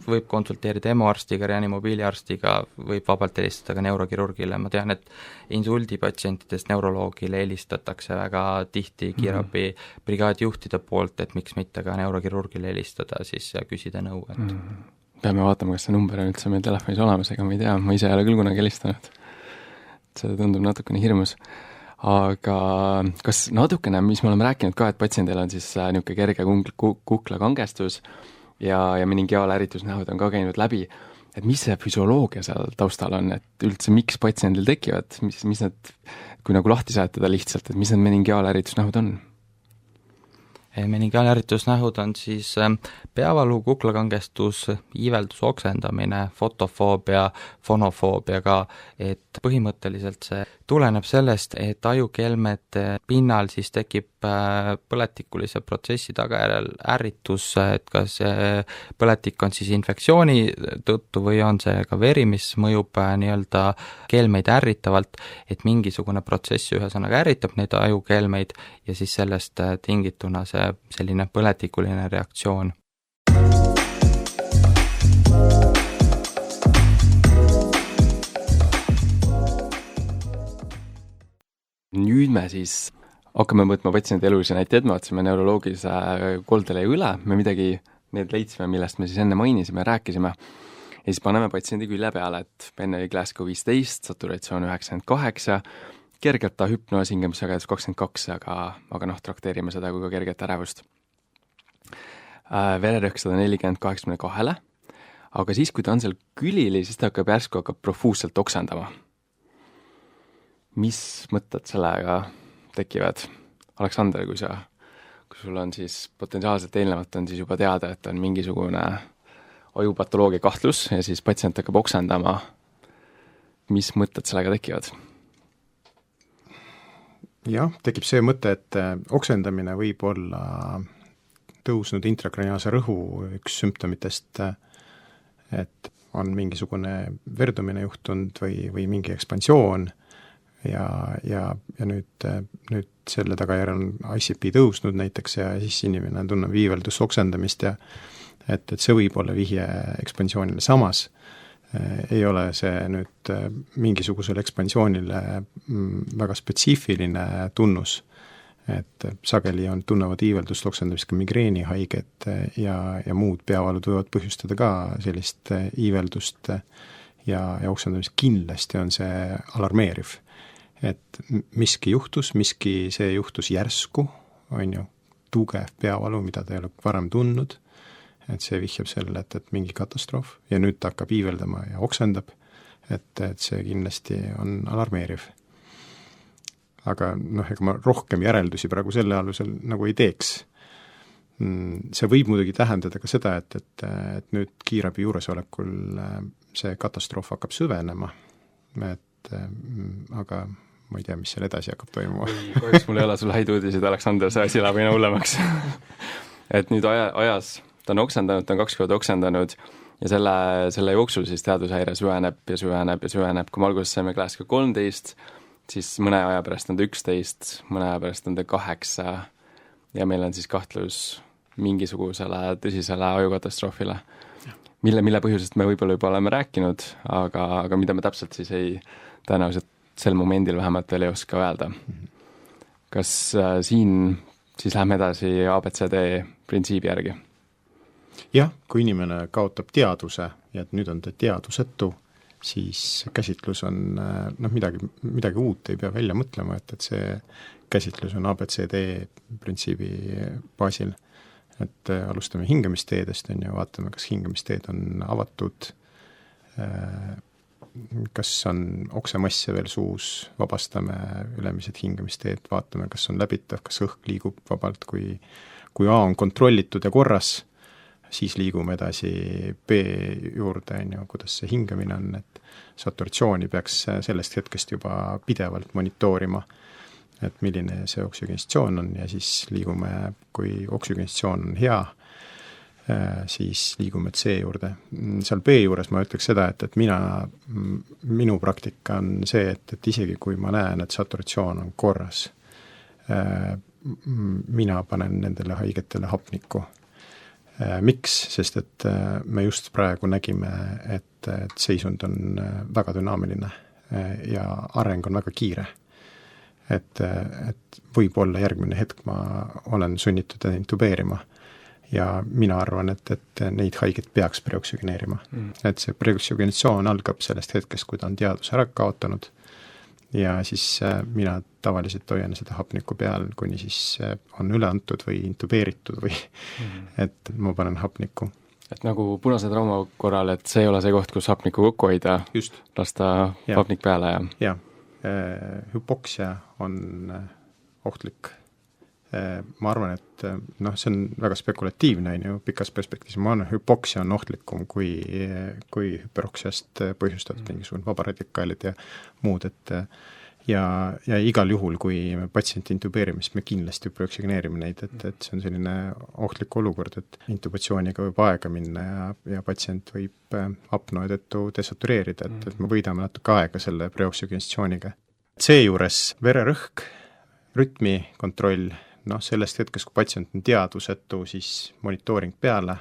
võib konsulteerida EMO-arstiga, reanimobiiliarstiga, võib vabalt helistada ka neurokirurgile. Ma tean, et insuldipatsientidest neuroloogile helistatakse väga tihti kiirabi brigaadijuhtide poolt, et miks mitte ka neurokirurgile helistada siis ja küsida nõu. Peame vaatama, kas see number on üldse meil telefonis olemas, ega ma ei tea, ma ise ei ole küll kunagi helistanud. See tundub natukene hirmus. Aga kas natukene, mis me oleme rääkinud ka, et patsiendil on siis niisugune kerge kuklakangestus ja meningeaalärritusnähud on ka käinud läbi, et mis see füsioloogia seal taustal on, et üldse miks patsiendil tekivad, mis need, kui lahti seletada lihtsalt, et mis need meningeaalärritusnähud on? Meningeaalärritusnähud on siis peavalu, kuklakangestus, iiveldus, oksendamine, fotofoobia, fonofoobia ka, et põhimõtteliselt see tuleneb sellest, et ajukelmete pinnal siis tekib põletikulise protsessi tagajärjel ärritus, et kas põletik on siis infektsiooni tõttu või on see ka veri, mis mõjub nii-öelda kelmeid ärritavalt, et mingisugune protsess ühesõnaga ärritab neid ajukelmeid ja siis sellest tingituna see selline põletikuline reaktsioon. Nüüd me siis hakkame võtma patsiendi elulisi näiteid, me vaatasime neuroloogilise koldele üle, me midagi need leidsime, millest me siis enne mainisime ja rääkisime, ja siis paneme patsiendi külje peale, et enne oli Glasgow 15, saturatsioon 98, kergelt ta hüpnoos, hingamisagedus 22, aga trakteerime seda kui ka kerget ärevust. Vererõhk 140/82, aga siis, kui ta on seal külili, siis ta hakkab profuusselt oksendama. Mis mõtted sellega tekivad? Aleksander, kui sul on siis potentsiaalselt eelnevalt on siis juba teada, et on mingisugune ajupatoloogia kahtlus ja siis patsient hakkab oksendama, mis mõtted sellega tekivad? Jah, tekib see mõte, et oksendamine võib olla tõusnud intrakraniaalse rõhu üks sümptomitest, et on mingisugune verdumine juhtunud või mingi ekspansioon ja nüüd selle tagajärjel on ICP tõusnud näiteks ja siis inimene tunneb iiveldust, oksendamist ja et see võib olla vihje ekspansioonile. Samas ei ole see nüüd mingisugusele ekspansioonile väga spetsiifiline tunnus, et sageli tunnevad iiveldust, oksendamist ka migreenihaiged ja muud peavalud võivad põhjustada ka sellist iiveldust ja oksendamist. Kindlasti on see alarmeeriv. et miski see juhtus järsku, on ju, tugev peavalu, mida ta ei ole varem tundnud, et see vihjab sellele, et mingi katastroof ja nüüd ta hakkab iiveldama ja oksendab, et see kindlasti on alarmeeriv. Aga ega ma rohkem järeldusi praegu selle alusel nagu ei teeks. See võib muidugi tähendada ka seda, et nüüd kiirabi juuresolekul see katastroof hakkab süvenema, aga ma ei tea, mis seal edasi hakkab toimuma. Kahjuks mul ei ole sul häid uudiseid, Aleksander, see asi läheb aina hullemaks. Et nüüd ajas ta on oksendanud, ta on 2 korda oksendanud ja selle jooksul siis teadushäire süveneb ja süveneb ja süveneb. Kui me alguses saime Glasgow 13, siis mõne aja pärast on ta 11, mõne aja pärast on ta 8 ja meil on siis kahtlus mingisugusele tõsisele ajukatastroofile, mille põhjusest me võib-olla juba oleme rääkinud, aga mida me täpselt siis tõenäoliselt sel momendil vähemalt veel ei oska öelda. Kas siin siis lähme edasi ABCD printsiibi järgi? Jah, kui inimene kaotab teaduse ja et nüüd on ta teadusetu, siis käsitlus on midagi uut ei pea välja mõtlema, et see käsitlus on ABCD printsiibi baasil, et alustame hingamisteedest, vaatame, kas hingamisteed on avatud, kas on oksemasse veel suus, vabastame ülemised hingamisteed, vaatame, kas on läbitav, kas õhk liigub vabalt, kui A on kontrollitud ja korras, siis liigume edasi B juurde, kuidas see hingamine on, et saturatsiooni peaks sellest hetkest juba pidevalt monitoorima, et milline see oksügenatsioon on ja siis liigume, kui oksügenatsioon on hea, siis liigume C juurde. Seal B juures ma ütleks seda, et minu praktika on see, et isegi kui ma näen, et saturatsioon on korras, mina panen nendele haigetele hapnikku. Miks? Sest et me just praegu nägime, et seisund on väga dünaamiline ja areng on väga kiire. Et võib-olla järgmine hetk ma olen sunnitud intubeerima ja mina arvan, et neid haiget peaks preoksügeneerima. Et see preoksügenatsioon algab sellest hetkest, kui ta on teaduse ära kaotanud ja siis mina tavaliselt hoian seda hapniku peal, kuni siis on üle antud või intubeeritud või et ma panen hapniku. Et nagu punase trauma korral, et see ei ole see koht, kus hapniku kokku hoida, lasta hapnik peale ja hüpoksia on ohtlik. Ma arvan, et see on väga spekulatiivne, pikas perspektiivis. Ma arvan, hüpoksia on ohtlikum kui hüperoksiast põhjustatud mingisugune vabaradikaalid ja muud, ja igal juhul, kui patsienti intubeerime, siis me kindlasti preoksügeneerime neid, et see on selline ohtlik olukord, et intubatsiooniga võib aega minna ja patsient võib apnoe tõttu desatureerida, et me võidame natuke aega selle preoksügenatsiooniga. Seejuures vererõhk, rütmi kontroll, sellest hetkest, kui patsient on teadusetu, siis monitooring peale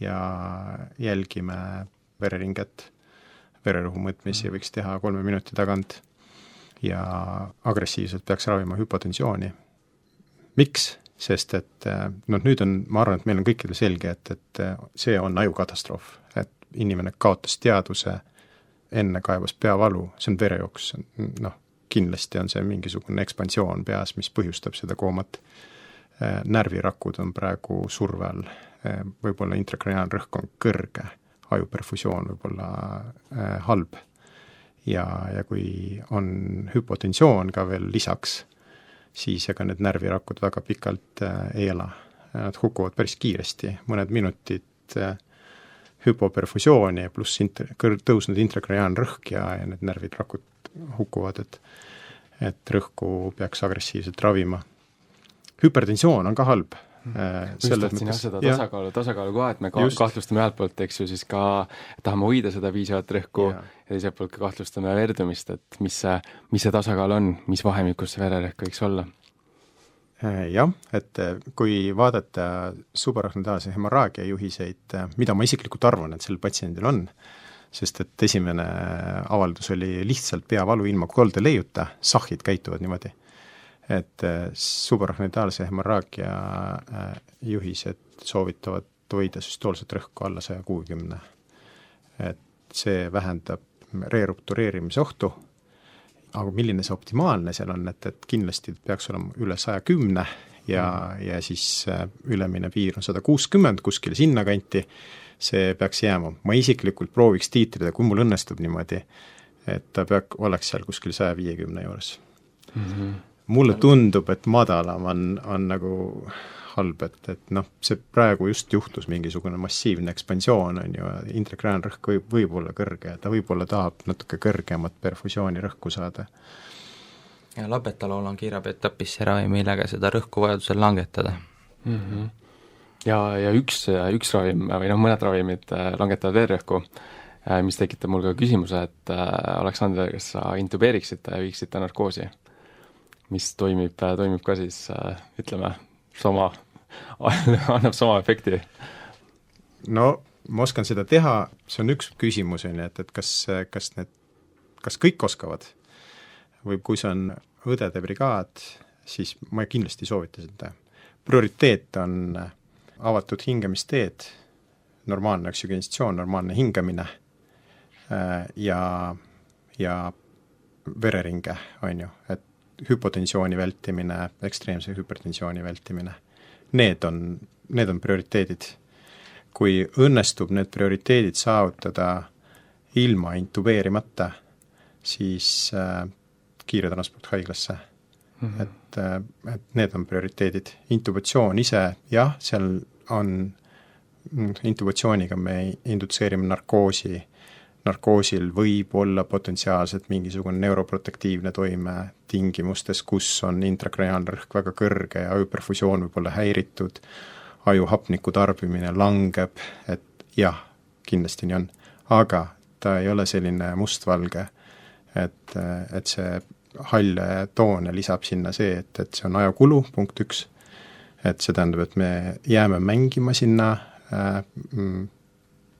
ja jälgime vereringet, vererõhu mõõtmisi võiks teha 3 minuti tagant ja agressiivselt peaks ravima hüpotensiooni. Miks? Sest et nüüd on, ma arvan, et meil on kõikidel selge, et see on ajukatastroof, et inimene kaotas teaduse, enne kaevas peavalu, see on verejooks, kindlasti on see mingisugune ekspansioon peas, mis põhjustab seda koomat. Närvirakud on praegu surve all, võib-olla intrakraniaalrõhk on kõrge, ajuperfusioon võib-olla halb ja kui on hüpotensioon ka veel lisaks, siis ega need närvirakud väga pikalt ei ela. Nad hukuvad päris kiiresti, mõned minutid hüpoperfusiooni pluss tõusnud intrakraniaalrõhk ja need närvirakud hukuvad, et rõhku peaks agressiivselt ravima. Hüpertensioon on ka halb. Seda tasakaalu koha, et me kahtlustame ühelt poolt, eks ju, siis ka tahame hoida seda piisavat rõhku ja teiselt poolt ka kahtlustame verdumist, et mis see tasakaal on, mis vahemikus see vererõhk võiks olla? Jah, et kui vaadata subarachnoidaalse hemorraagia juhiseid, mida ma isiklikult arvan, et sellel patsiendil on, sest et esimene avaldus oli lihtsalt peavalu ilma koldeleiuta, sahhid käituvad niimoodi. Et subarachnoidaalse hemorraagia juhised soovitavad hoida süstoolset rõhku alla 160. Et see vähendab reeruptureerimise ohtu aga milline see optimaalne seal on, et kindlasti peaks olema üle 110 ja siis ülemine piir on 160, kuskil sinna kanti, see peaks jääma. Ma isiklikult prooviks tiitrida, kui mul õnnestub niimoodi, et ta oleks seal kuskil 150 juures. Mulle tundub, et madalam on nagu halb, et noh, see praegu just juhtus mingisugune massiivne ekspansioon, on ju, intrakraanrõhk võib olla kõrge, ta võib-olla tahab natuke kõrgemat perfusioonirõhku saada. Ja Labetalool on kiirabietapis see ravim, millega seda rõhku vajadusel langetada. Ja üks ravim või mõned ravimid langetavad veerrõhku, mis tekitab mul ka küsimuse, et Aleksander, kas sa intubeeriksid ja viiksid ta narkoosi, mis toimib ka siis, ütleme, annab sama efekti? No ma oskan seda teha, see on üks küsimus, et kas kõik oskavad või kui see on õdede brigaad, siis ma kindlasti soovita seda. Prioriteet on avatud hingamisteed, normaalne oksügenisatsioon, normaalne hingamine ja vereringe, on ju, et hüpotensiooni vältimine, ekstreemse hüpertensiooni vältimine. Need on prioriteedid. Kui õnnestub need prioriteedid saavutada ilma intubeerimata, siis kiire transport haiglasse. Et need on prioriteedid. Intubatsioon ise, jah, seal on intubatsiooniga me indutseerime narkoosi. Narkoosil võib olla potentsiaalselt mingisugune neuroprotektiivne toime tingimustes, kus on intrakraniaalrõhk väga kõrge ja ajuperfusioon võib olla häiritud, aju hapniku tarbimine langeb, et jah, kindlasti nii on. Aga ta ei ole selline mustvalge, et see halle toone lisab sinna see, et see on ajakulu, punkt 1. Et see tähendab, et me jääme mängima sinna,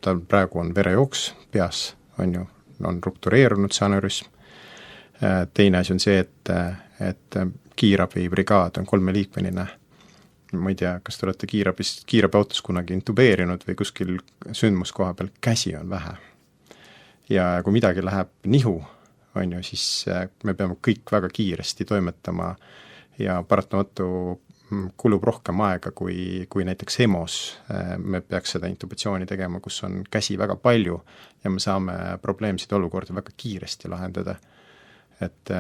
tal praegu on verejooks peas, on ju, on ruptureerunud see aneurism. Teine asi on see, et kiirabibrigaad on 3-liikmeline. Ma ei tea, kas te olete kiirabiautos kunagi intubeerinud või kuskil sündmuskoha peal, käsi on vähe. Ja kui midagi läheb nihu, on ju, siis me peame kõik väga kiiresti toimetama ja paratamatu kulub rohkem aega kui näiteks EMO-s. Me peaks seda intubatsiooni tegema, kus on käsi väga palju ja me saame probleemseid olukordi väga kiiresti lahendada. Et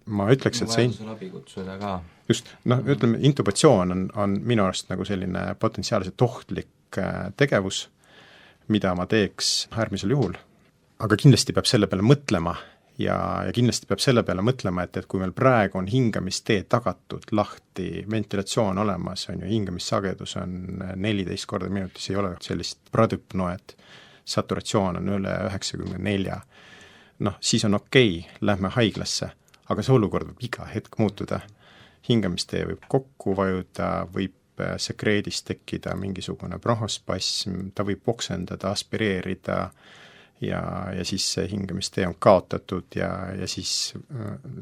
ma ütleks, et see abi kutsuda ka. Just, ütleme, intubatsioon on minu arust nagu selline potentsiaalselt ohtlik tegevus, mida ma teeks äärmisel juhul. Aga kindlasti peab selle peale mõtlema ja kindlasti peab selle peale mõtlema, et kui meil praegu on hingamistee tagatud lahti, ventilatsioon olemas, on ju, hingamissagedus on 14 korda minutis, ei ole sellist pradüpnoet, saturatsioon on üle 94, siis on okei, lähme haiglasse, aga see olukord võib iga hetk muutuda. Hingamistee võib kokku vajuda, võib sekreedis tekkida mingisugune bronhospasm, ta võib oksendada, aspireerida ja siis see hingamistee on kaotatud ja siis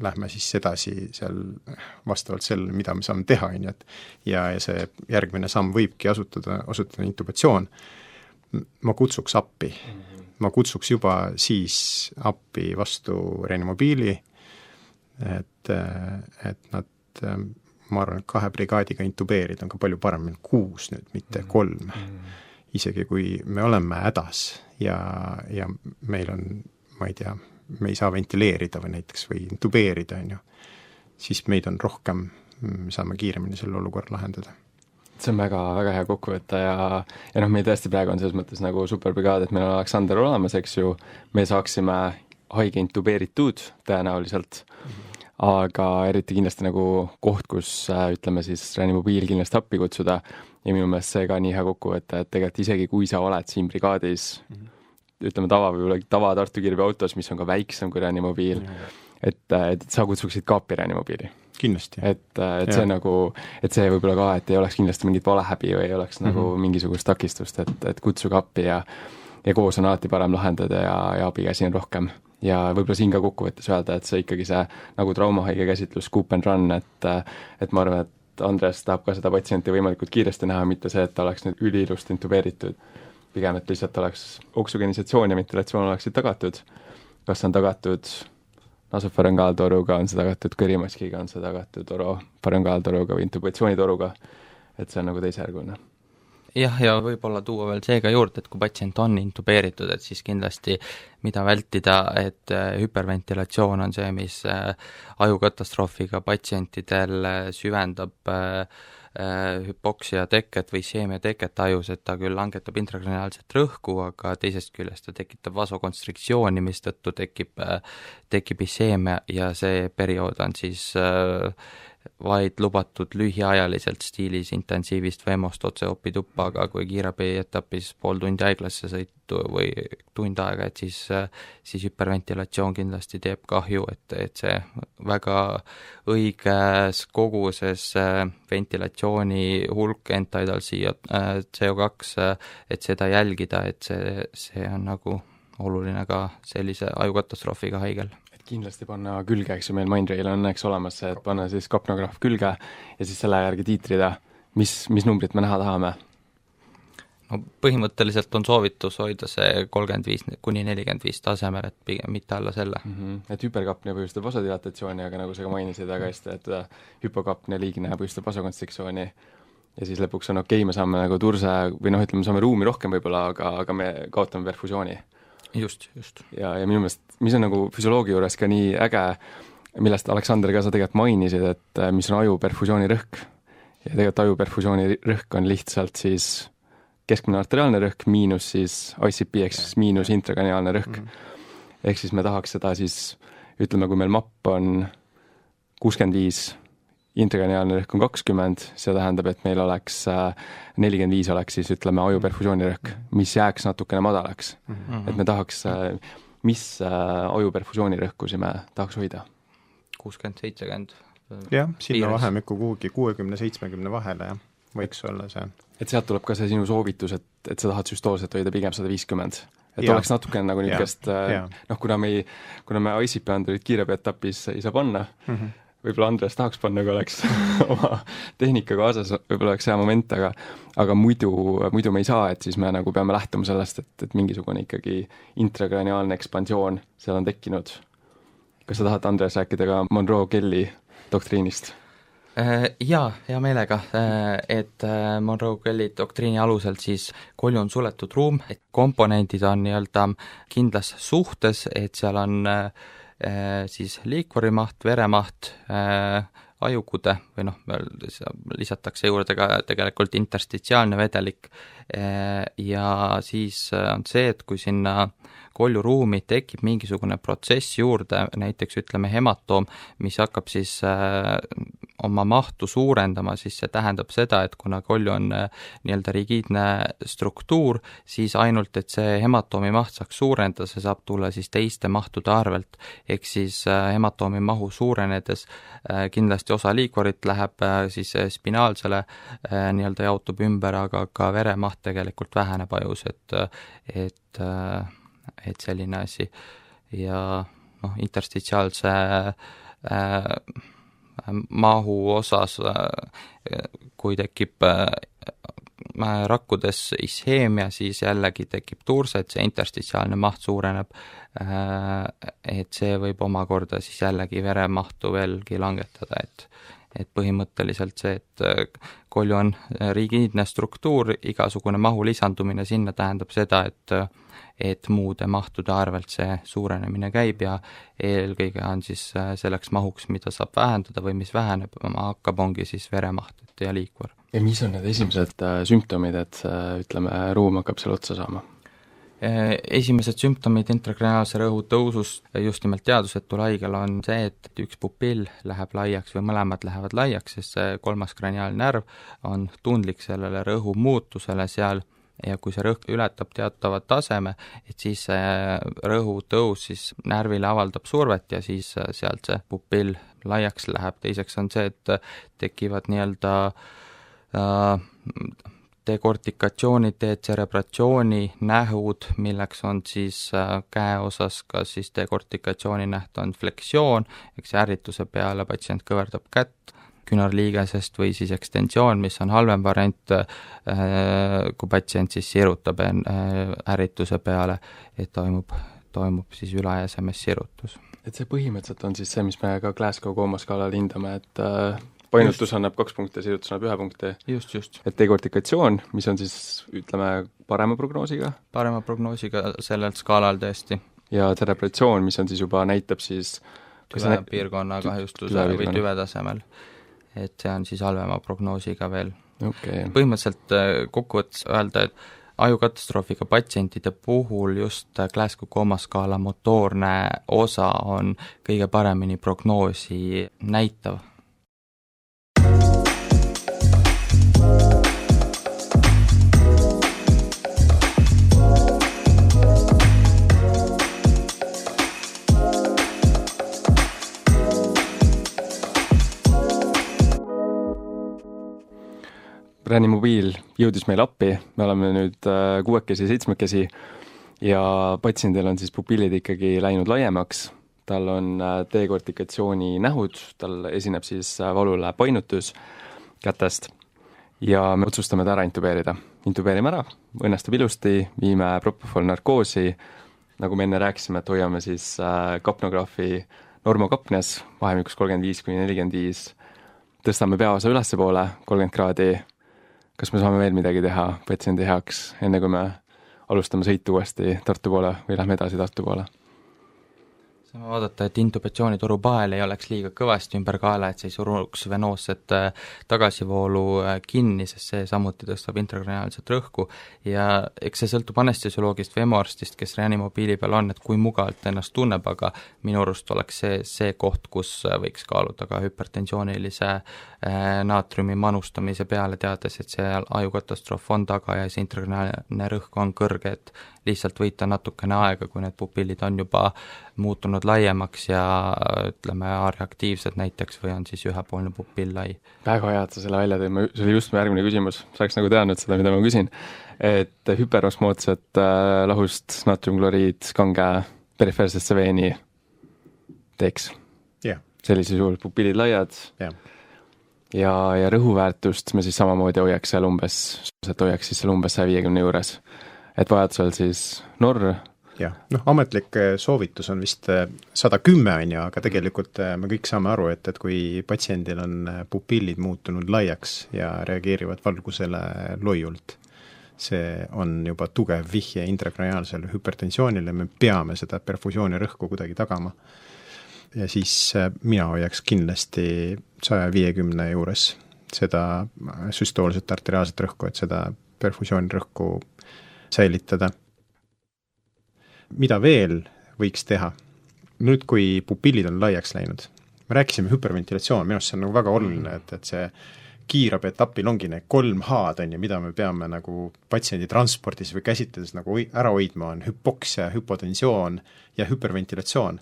lähme siis edasi seal vastavalt sellele, mida me saame teha, ja see järgmine samm võibki osutuda intubatsioon. Ma kutsuks appi. Ma kutsuks juba siis appi vastu reanimobiili, et nad, ma arvan, 2 brigaadiga intubeerida on ka palju parem, 6 nüüd, mitte 3. Isegi kui me oleme hädas ja meil on, ma ei tea, me ei saa ventileerida või näiteks või intubeerida, on ju, siis meid on rohkem, me saame kiiremini selle olukorra lahendada. See on väga, väga hea kokkuvõte ja meil tõesti praegu on selles mõttes nagu superbrigaad, et meil on Aleksander olemas, eks ju, me saaksime haige intubeeritud tõenäoliselt, aga eriti kindlasti nagu koht, kus ütleme siis reanimobiil kindlasti appi kutsuda ja minu meelest see ka nii hea kokkuvõte, et tegelikult isegi kui sa oled siin brigaadis, ütleme tava Tartu kiirabiautos, mis on ka väiksem kui reanimobiil, et sa kutsuksid ka appi reanimobiili. Kindlasti. Et see nagu, et see võib-olla ka, et ei oleks kindlasti mingit valehäbi või ei oleks nagu mingisugust takistust, et kutsuge appi ja koos on alati parem lahendada ja abikäsi on rohkem. Ja võib-olla siin ka kokkuvõttes öelda, et see ikkagi see nagu traumahaige käsitlus, scoop and run, et ma arvan, et Andres tahab ka seda patsienti võimalikult kiiresti näha, mitte see, et ta oleks nüüd ülilust intubeeritud. Pigem, et lihtsalt oleks oksügenisatsioon ja ventilatsioon oleksid tagatud. Kas on tagatud nasofaringaaltoruga, on see tagatud kõrimaskiga, on see tagatud orofaringaaltoruga või intubatsioonitoruga, et see on nagu teisejärguline. Jah, ja võib-olla tuua veel seega juurde, et kui patsient on intubeeritud, et siis kindlasti mida vältida, et hüperventilatsioon on see, mis ajukatastroofiga patsientidel süvendab hüpoksia teket või isheemia teket ajus, et ta küll langetab intrakraniaalset rõhku, aga teisest küljest ta tekitab vasokonstriktsiooni, mistõttu tekib isheemia ja see periood on siis vaid lubatud lühiajaliselt stiilis intensiivist või EMO-st otse opituppa, aga kui kiirabi etapis pool tundi haiglasse sõitu või tund aega, et siis hüperventilatsioon kindlasti teeb kahju, et see väga õiges koguses ventilatsiooni hulk end-tidal CO2, et seda jälgida, et see on nagu oluline ka sellise ajukatastroofiga haigel. Kindlasti panna külge, eks ju, meil Mindrail on õnneks olemas see, et panna siis kapnograaf külge ja siis selle järgi tiitrida, mis numbrit me näha tahame. No põhimõtteliselt on soovitus hoida see 35–45 tasemel, et pigem mitte alla selle. Et hüperkapnia põhjustab vasodilatatsiooni, aga nagu sa ka mainisid väga hästi, et hüpokapnia liigne põhjustab vasokonstriktsiooni ja siis lõpuks on okei, me saame nagu turse või ütleme, saame ruumi rohkem võib-olla, aga me kaotame perfusiooni. Just. Ja minu meelest, mis on nagu füsioloogia juures ka nii äge, millest Aleksander ka sa tegelikult mainisid, et mis on ajuperfusiooni rõhk. Ja tegelikult ajuperfusiooni rõhk on lihtsalt siis keskmine arteriaalne rõhk miinus siis ICP, ehk siis miinus intrakraniaalne rõhk. Ehk siis me tahaks seda siis, ütleme, kui meil mapp on 65, intrakraniaalne rõhk on 20, see tähendab, et meil oleks 45 oleks siis, ütleme, ajuperfusiooni rõhk, mis jääks natukene madalaks. Et me tahaks, mis ajuperfusiooni rõhkusi me tahaks hoida? 60-70. Jah, sinna vahemikku kuhugi 60-70 vahele, jah, võiks olla see. Et sealt tuleb ka see sinu soovitus, et sa tahad süstoolselt hoida pigem 150. Et oleks natukene nagu niisugust, kuna me ICP andurid kiirabi etapis ei saa panna, võib-olla Andres tahaks panna, kui oleks oma tehnika kaasas, võib-olla oleks hea moment, aga muidu me ei saa, et siis me nagu peame lähtuma sellest, et mingisugune ikkagi intrakraniaalne ekspansioon seal on tekkinud. Kas sa tahad, Andres, rääkida ka Monroe-Kelly doktriinist? Jaa, hea meelega, et Monroe-Kelly doktriini aluselt siis kolju on suletud ruum, et komponendid on nii-öelda kindlas suhtes, et seal on siis liikvorimaht, veremaht, ajukude või lisatakse juurde ka tegelikult interstitsiaalne vedelik ja siis on see, et kui sinna koljuruumi tekib mingisugune protsess juurde, näiteks ütleme hematoom, mis hakkab siis oma mahtu suurendama, siis see tähendab seda, et kuna kolju on nii-öelda rigiidne struktuur, siis ainult, et see hematoomi maht saaks suurendada, see saab tulla siis teiste mahtude arvelt, ehk siis hematoomi mahu suurenedes kindlasti osa liikvorit läheb siis spinaalsele nii-öelda jaotub ümber, aga ka veremaht tegelikult väheneb ajus, et selline asi ja interstitsiaalse mahu osas, kui tekib rakkudes isheemia, siis jällegi tekib turse, et see interstitsiaalne maht suureneb, et see võib omakorda siis jällegi veremahtu veelgi langetada, et põhimõtteliselt see, et kolju on rigiidne struktuur, igasugune mahu lisandumine sinna tähendab seda, et muude mahtude arvelt see suurenemine käib ja eelkõige on siis selleks mahuks, mida saab vähendada või mis väheneb, hakkab, ongi siis veremaht ja liikvor. Ja mis on need esimesed sümptomid, et ütleme, ruum hakkab seal otsa saama? Esimesed sümptomid intrakraniaalse rõhu tõusust just nimelt teadusetul haigel on see, et üks pupill läheb laiaks või mõlemad lähevad laiaks, sest see kolmas kraniaalne närv on tundlik sellele rõhu muutusele seal ja kui see rõhk ületab teatavat taseme, et siis see rõhu tõus siis närvile avaldab survet ja siis sealt see pupill laiaks läheb. Teiseks on see, et tekivad nii-öelda dekortikatsiooni, detserebratsiooni nähud, milleks on siis käe osas kas siis dekortikatsiooni näht on flektsioon, eks ärrituse peale patsient kõverdab kätt, künarliigesest või siis ekstensioon, mis on halvem variant, kui patsient siis sirutab ärrituse peale, et toimub siis ülaesemes sirutus. et see põhimõtteliselt on siis see, mis me ka Glasgow koomaskaalal hindame, et painutus annab 2 punkti, sirjutus annab 1 punkti. Just. Et dekortikatsioon, mis on siis, ütleme, parema prognoosiga. parema prognoosiga sellel skaalal tõesti. Ja cerebratsioon, mis on siis juba näitab siis tüvepiirkonna kahjustuse või tüvetasemel. Et see on siis halvema prognoosiga veel. Okay. Põhimõtteliselt kokkuvõttes öelda, et ajukatastroofiga patsientide puhul just Glasgow koomaskaala motoorne osa on kõige paremini prognoosi näitav. Reanimobiil jõudis meil appi, me oleme nüüd 6-7 ja patsiendil on siis pupillid ikkagi läinud laiemaks, tal on dekortikatsiooni nähud, tal esineb siis valule painutus kätest ja me otsustame ta ära intubeerida. Intubeerime ära, õnnestub ilusti, viime propofol-narkoosi, nagu me enne rääkisime, et hoiame siis kapnograafi normokapnes vahemikus 35–45, tõstame peaosa ülespoole 30 kraadi. Kas me saame veel midagi teha patsiendi heaks, enne kui me alustame sõitu uuesti Tartu poole või lähme edasi Tartu poole? Saame vaadata, et intubatsioonitoru pael ei oleks liiga kõvasti ümber kaela, et see ei suruks venoosset tagasivoolu kinni, sest see samuti tõstab intrakraniaalset rõhku ja eks see sõltub anestesioloogist või EMO-arstist, kes reanimobiili peal on, et kui mugavalt ennast tunneb, aga minu arust oleks see koht, kus võiks kaaluda ka hüpertensioonilise naatriumi manustamise peale, teades, et see ajukatastroof on taga ja see intrakraniaalne rõhk on kõrge, et lihtsalt võita natukene aega, kui need pupillid on juba muutunud laiemaks ja ütleme reaktiivsed näiteks või on siis ühepoolne pupill lai. Väga hea, et sa selle välja tõid, see oli just mu järgmine küsimus, sa oleks nagu teadnud seda, mida ma küsin, et hüperosmootsed lahust naatriumkloriid kange perifeersesse veeni teeks. Yeah. Sellises juhul pupillid laiad ja rõhuväärtust me siis samamoodi hoiaks seal umbes 150 juures. Et vajadusel siis norr. Jah, ametlik soovitus on vist 110 on ju, aga tegelikult me kõik saame aru, et kui patsiendil on pupillid muutunud laiaks ja reageerivad valgusele loiult, see on juba tugev vihje intrakraniaalsele hüpertensioonile, me peame seda perfusiooni rõhku kuidagi tagama. Ja siis mina hoiaks kindlasti 150 juures seda süstoolset arteriaalset rõhku, et seda perfusiooni rõhku säilitada. Mida veel võiks teha? Nüüd, kui pupillid on laiaks läinud, me rääkisime hüperventilatsioon, minu arust see on nagu väga oluline, et see kiirabi etapil ongi need 3 H-d on ja mida me peame nagu patsiendi transpordis või käsitledes nagu ära hoidma on hüpoksia, hüpotensioon ja hüperventilatsioon.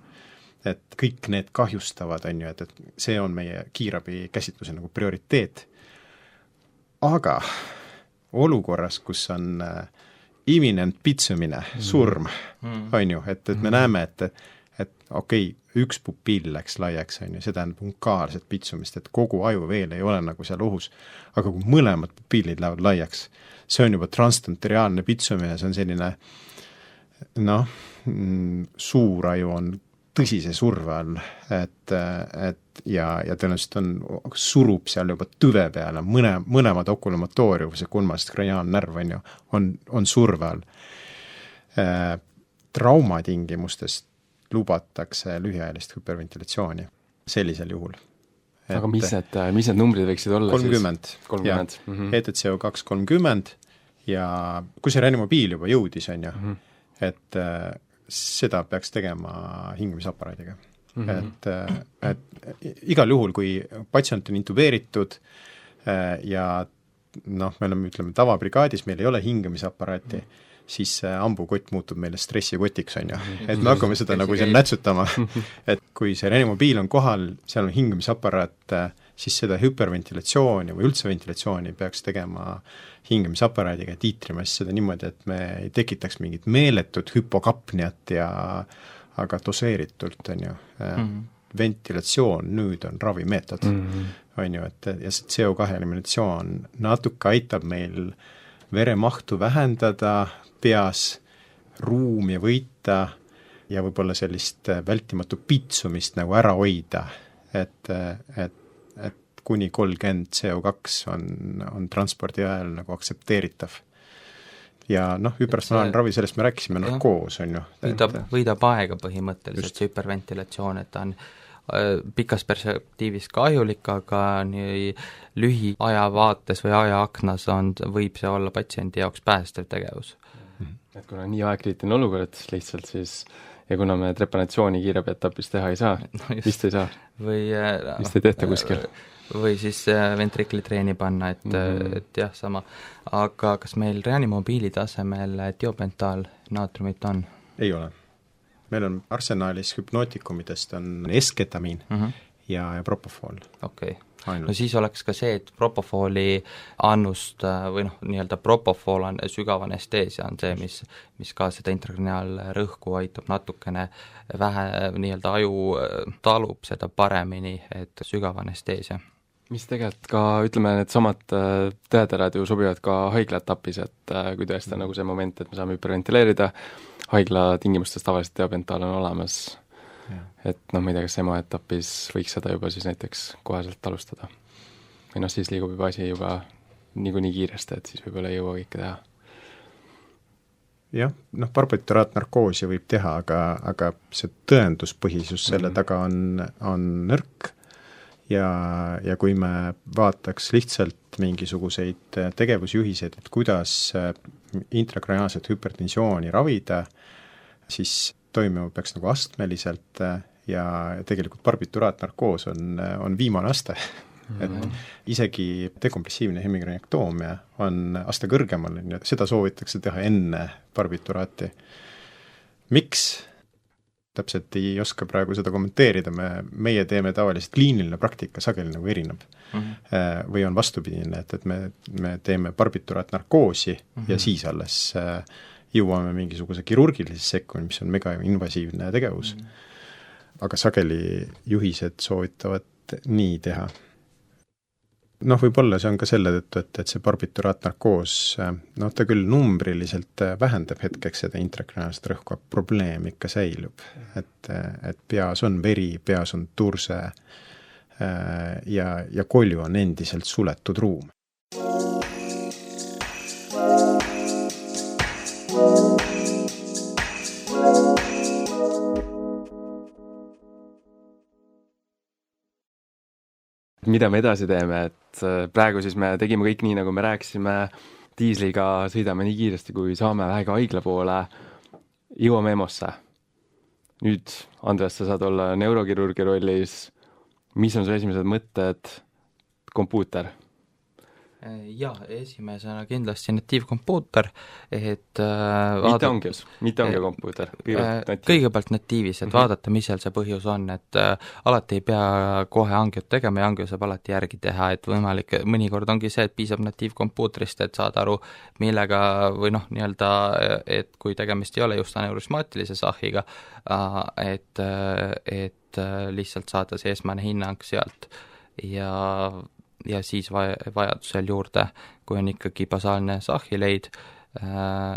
Et kõik need kahjustavad on ju, et see on meie kiirabi käsitluse nagu prioriteet. Aga olukorras, kus on imminent pitsumine, surm, on ju, et me näeme, et okei, üks pupill läks laiaks, on ju, see tähendab unkaalset pitsumist, et kogu aju veel ei ole nagu seal ohus, aga kui mõlemad pupillid lähevad laiaks, see on juba transtenteriaalne pitsumine, see on selline suur aju on tõsise surve all, ja tõenäoliselt surub seal juba tüve peale, mõlemad okulomatoorium, see kolmas kraniaalnärv on surve all. Traumatingimustest lubatakse lühiajalist hüperventilatsiooni sellisel juhul. Aga mis need numbrid võiksid olla? 30. ETCO2 30 ja kui see reanimobiil juba jõudis, on ju, et seda peaks tegema hingamisaparaadiga. Et igal juhul, kui patsient on intubeeritud ja me oleme, ütleme, tavabrigaadis, meil ei ole hingamisaparaati, siis ambukott muutub meile stressikotiks, on ju. Et me hakkame seda nagu seal nätsutama. Et kui see reanimobiil on kohal, seal on hingamisaparaat, siis seda hüperventilatsiooni või üldse ventilatsiooni peaks tegema hingamisaparaadiga ja tiitrima seda niimoodi, et me ei tekitaks mingit meeletut hüpokapniat aga doseeritult, on ju. Ventilatsioon nüüd on ravimeetod, on ju, et ja see CO2 eliminatsioon natuke aitab meil veremahtu vähendada, peas ruumi võita, ja võib-olla sellist vältimatu pitsumist nagu ära hoida, et kuni 30 CO2 on transpordi ajal nagu aktsepteeritav. Ja hüpersonaalne ravi, sellest me rääkisime narkoos, on ju. Võidab aega põhimõtteliselt see hüperventilatsioon, et ta on pikas perspektiivis kahjulik, aga nii lühiajavaates või ajaaknas võib see olla patsiendi jaoks päästev tegevus. Et kuna nii aegkriitiline olukord lihtsalt siis ja kuna me trepanatsiooni kiirabietapis teha ei saa, vist ei saa, vist ei tehta kuskil. Või siis ventriklitreeni panna, et jah, sama. Aga kas meil reanimobiili tasemel tiopentaal naatriumit on? Ei ole. Meil on arsenaalis hüpnootikumidest on esketamiin ja propofool. Okei. No siis oleks ka see, et propofooli annust või nii-öelda propofool on sügav anesteesia, on see, mis ka seda intrakraniaalrõhku aitab natukene vähe, nii-öelda aju talub seda paremini, et sügav anesteesia. Mis tegelikult ka, ütleme, need samad tõeterad ju sobivad ka haiglaetapis, et kui tõesti on nagu see moment, et me saame hüperventileerida, haigla tingimustes tavaliselt tiopentaal on olemas. Ja. Et ma ei tea, kas EMO-etapis võiks seda juba siis näiteks koheselt alustada. Või siis liigub juba asi juba nii kiiresti, et siis võib-olla ei jõua kõike teha. Jah, barbituraatnarkoosi võib teha, aga see tõenduspõhisus selle taga on nõrk ja kui me vaataks lihtsalt mingisuguseid tegevusjuhiseid, et kuidas intrakraniaalset hüpertensiooni ravida, siis toimuma peaks nagu astmeliselt ja tegelikult barbituraatnarkoos on viimane aste. Et isegi dekompressiivne hemikraniektoomia on aste kõrgemal, seda soovitakse teha enne barbituraati. Miks? Täpselt ei oska praegu seda kommenteerida, meie teeme tavaliselt kliiniline praktika sageli nagu erineb. Või on vastupidine, et me teeme barbituraatnarkoosi ja siis alles jõuame mingisuguse kirurgilise sekkuni, mis on megainvasiivne tegevus. Aga sageli juhised soovitavad nii teha. Võib-olla see on ka selle tõttu, et see barbituraatnarkoos, ta küll numbriliselt vähendab hetkeks seda intrakraniaalset rõhku, probleem ikka säilub. Et peas on veri, peas on turse ja kolju on endiselt suletud ruum. Mida me edasi teeme, et praegu siis me tegime kõik nii, nagu me rääkisime, diisliga sõidame nii kiiresti, kui saame vähega haigla poole, jõuame EMO-sse. Nüüd, Andres, sa saad olla neurokirurgi rollis, mis on su esimesed mõtted, kompuuter? Jaa, esimesena kindlasti natiivkompuuter, et mitte ongi kompuuter, kõigepealt natiivis, et vaadata, mis seal see põhjus on, et alati ei pea kohe angiot tegema ja angio saab alati järgi teha, et võimalik, mõnikord ongi see, et piisab natiivkompuutrist, et saada aru, millega või nii-öelda, et kui tegemist ei ole just aneurismaatilise sahhiga, et lihtsalt saada see esmane hinnang sealt ja siis vajadusel juurde, kui on ikkagi basaalne sahhileid,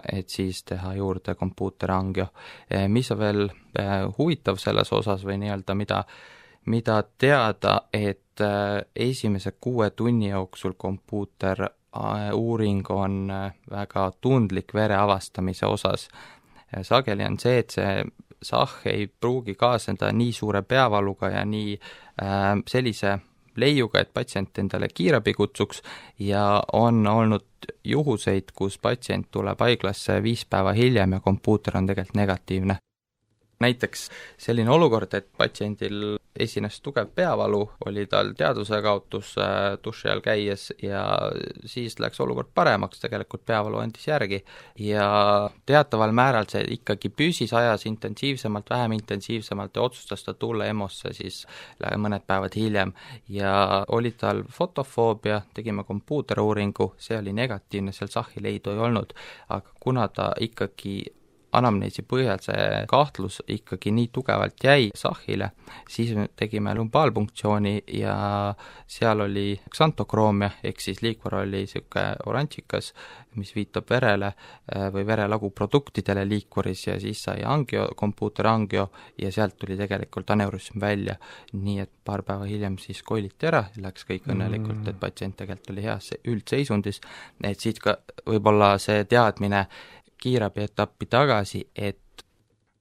et siis teha juurde kompuuterangio. Mis on veel huvitav selles osas või nii-öelda, mida teada, et esimese 6 tunni jooksul kompuuter uuring on väga tundlik vere avastamise osas. Sageli on see, et see sahh ei pruugi kaasneda nii suure peavaluga ja nii sellise leiuga, et patsient endale kiirabi kutsuks ja on olnud juhuseid, kus patsient tuleb haiglasse 5 päeva hiljem ja kompuuter on tegelikult negatiivne. Näiteks selline olukord, et patsiendil esines tugev peavalu, oli tal teadvuse kaotus duši all käies ja siis läks olukord paremaks, tegelikult peavalu andis järgi ja teataval määral see ikkagi püsis ajas intensiivsemalt, vähem intensiivsemalt ja otsustas ta tulla EMO-sse siis mõned päevad hiljem ja oli tal fotofoobia, tegime kompuuteruuringu, see oli negatiivne, seal sahhileidu ei olnud, aga kuna ta ikkagi anamneesi põhjal see kahtlus ikkagi nii tugevalt jäi Sahhile, siis me tegime lumbaalpunktsiooni ja seal oli ksantokroomia, ehk siis liikvar oli niisugune oranžikas, mis viitab verele või verelagu produktidele liikvaris ja siis sai angio, kompuuterangio ja sealt tuli tegelikult aneurüsm välja, nii et paar päeva hiljem siis koiliti ära ja läks kõik õnnelikult, et patsient tegelikult oli heas üldseisundis, et siit ka võib-olla see teadmine kiirabi etappi tagasi, et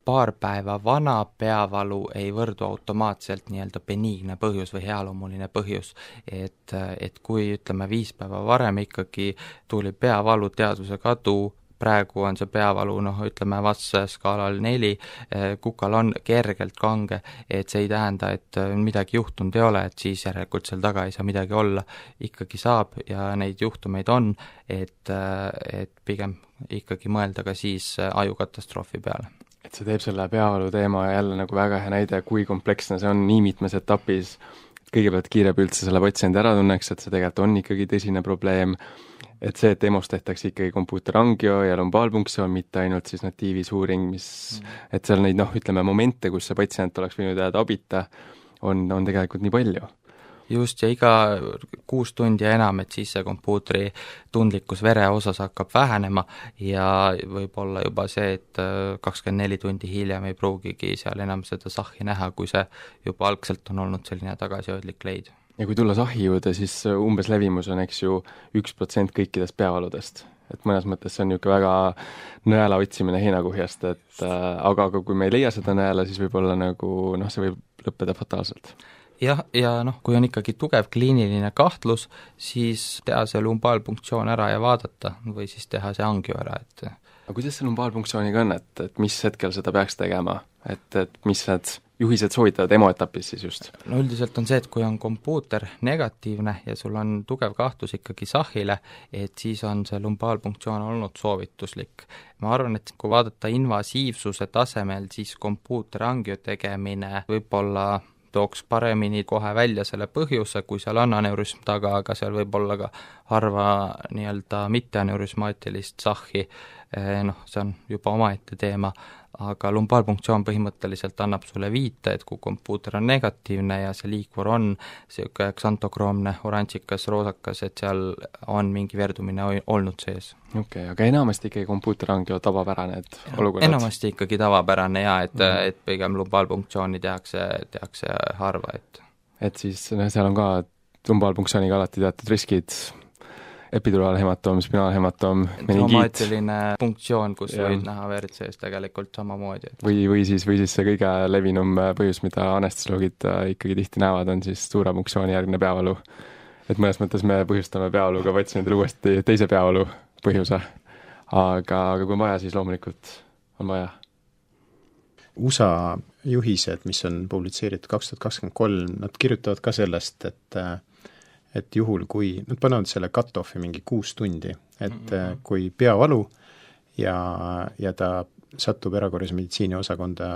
paar päeva vana peavalu ei võrdu automaatselt nii-öelda beniigne põhjus või healoomuline põhjus, et kui ütleme 5 päeva varem ikkagi tuli peavalu, teadvuse kadu, praegu on see peavalu, ütleme VAS-skaalal 4, kukal on kergelt kange, et see ei tähenda, et midagi juhtunud ei ole, et siis järelikult seal taga ei saa midagi olla, ikkagi saab ja neid juhtumeid on, et pigem ikkagi mõelda ka siis ajukatastroofi peale. Et see teeb selle peavalu teema jälle nagu väga hea näide, kui kompleksne see on nii mitmes etapis, kõigepealt kiirabi üldse selle patsiendi ära tunneks, et see tegelikult on ikkagi tõsine probleem, et see, et EMO-s tehtakse ikkagi kompuuterangio ja lumbaalpunktsioon, mitte ainult siis natiivisuuring, et seal neid ütleme momente, kus see patsient oleks võinud jääda abita, on tegelikult nii palju. Just, ja iga 6 tundi ja enam, et siis see kompuutri tundlikkus vere osas hakkab vähenema ja võib-olla juba see, et 24 tundi hiljem ei pruugigi seal enam seda Sahhi näha, kui see juba algselt on olnud selline tagasihoidlik leid. Ja kui tulla Sahhi juurde, siis umbes levimus on, eks ju, 1% kõikidest peavaludest. Et mõnes mõttes see on niisugune väga nõela otsimine heinakuhjast, aga kui me ei leia seda nõela, siis võib-olla see võib lõppeda fataalselt. Jah, ja kui on ikkagi tugev kliiniline kahtlus, siis teha see lumbaalpunktsioon ära ja vaadata või siis teha see angio ära, et aga kuidas see lumbaalpunktsiooniga on, et mis hetkel seda peaks tegema, et mis need juhised soovitavad EMO-etapis siis just? No üldiselt on see, et kui on kompuuter negatiivne ja sul on tugev kahtlus ikkagi Sahhile, et siis on see lumbaalpunktsioon olnud soovituslik. Ma arvan, et kui vaadata invasiivsuse tasemel, siis kompuuterangio tegemine võib-olla tooks paremini kohe välja selle põhjuse, kui seal on aneurüsm taga, aga seal võib olla ka harva nii-öelda mitteaneurüsmaatilist Sahhi, see on juba omaette teema, aga lumbaalpunktsioon põhimõtteliselt annab sulle viite, et kui kompuuter on negatiivne ja see liikvar on niisugune ksantokroomne, oranžikas, roosakas, et seal on mingi verdumine olnud sees. Okei, aga enamasti ikkagi kompuuterangio tavapärane, et olukorrad? Enamasti ikkagi tavapärane ja et pigem lumbaalpunktsiooni tehakse harva, et siis seal on ka lumbaalpunktsiooniga alati teatud riskid, epiduraalhematoom, spinaalhematoom, meningiit. Traumaatiline punktsioon, kus võid näha verd sees tegelikult samamoodi. Või siis see kõige levinum põhjus, mida anestesioloogid ikkagi tihti näevad, on siis tuurapunktsiooni järgne peavalu. Et mõnes mõttes me põhjustame peavaluga patsiendile uuesti teise peavalu põhjuse, aga kui on vaja, siis loomulikult on vaja. USA juhised, mis on publitseeritud 2023, nad kirjutavad ka sellest, et juhul, kui nad panevad selle cut-offi mingi 6 tundi, et kui peavalu ja ta satub erakorralise meditsiini osakonda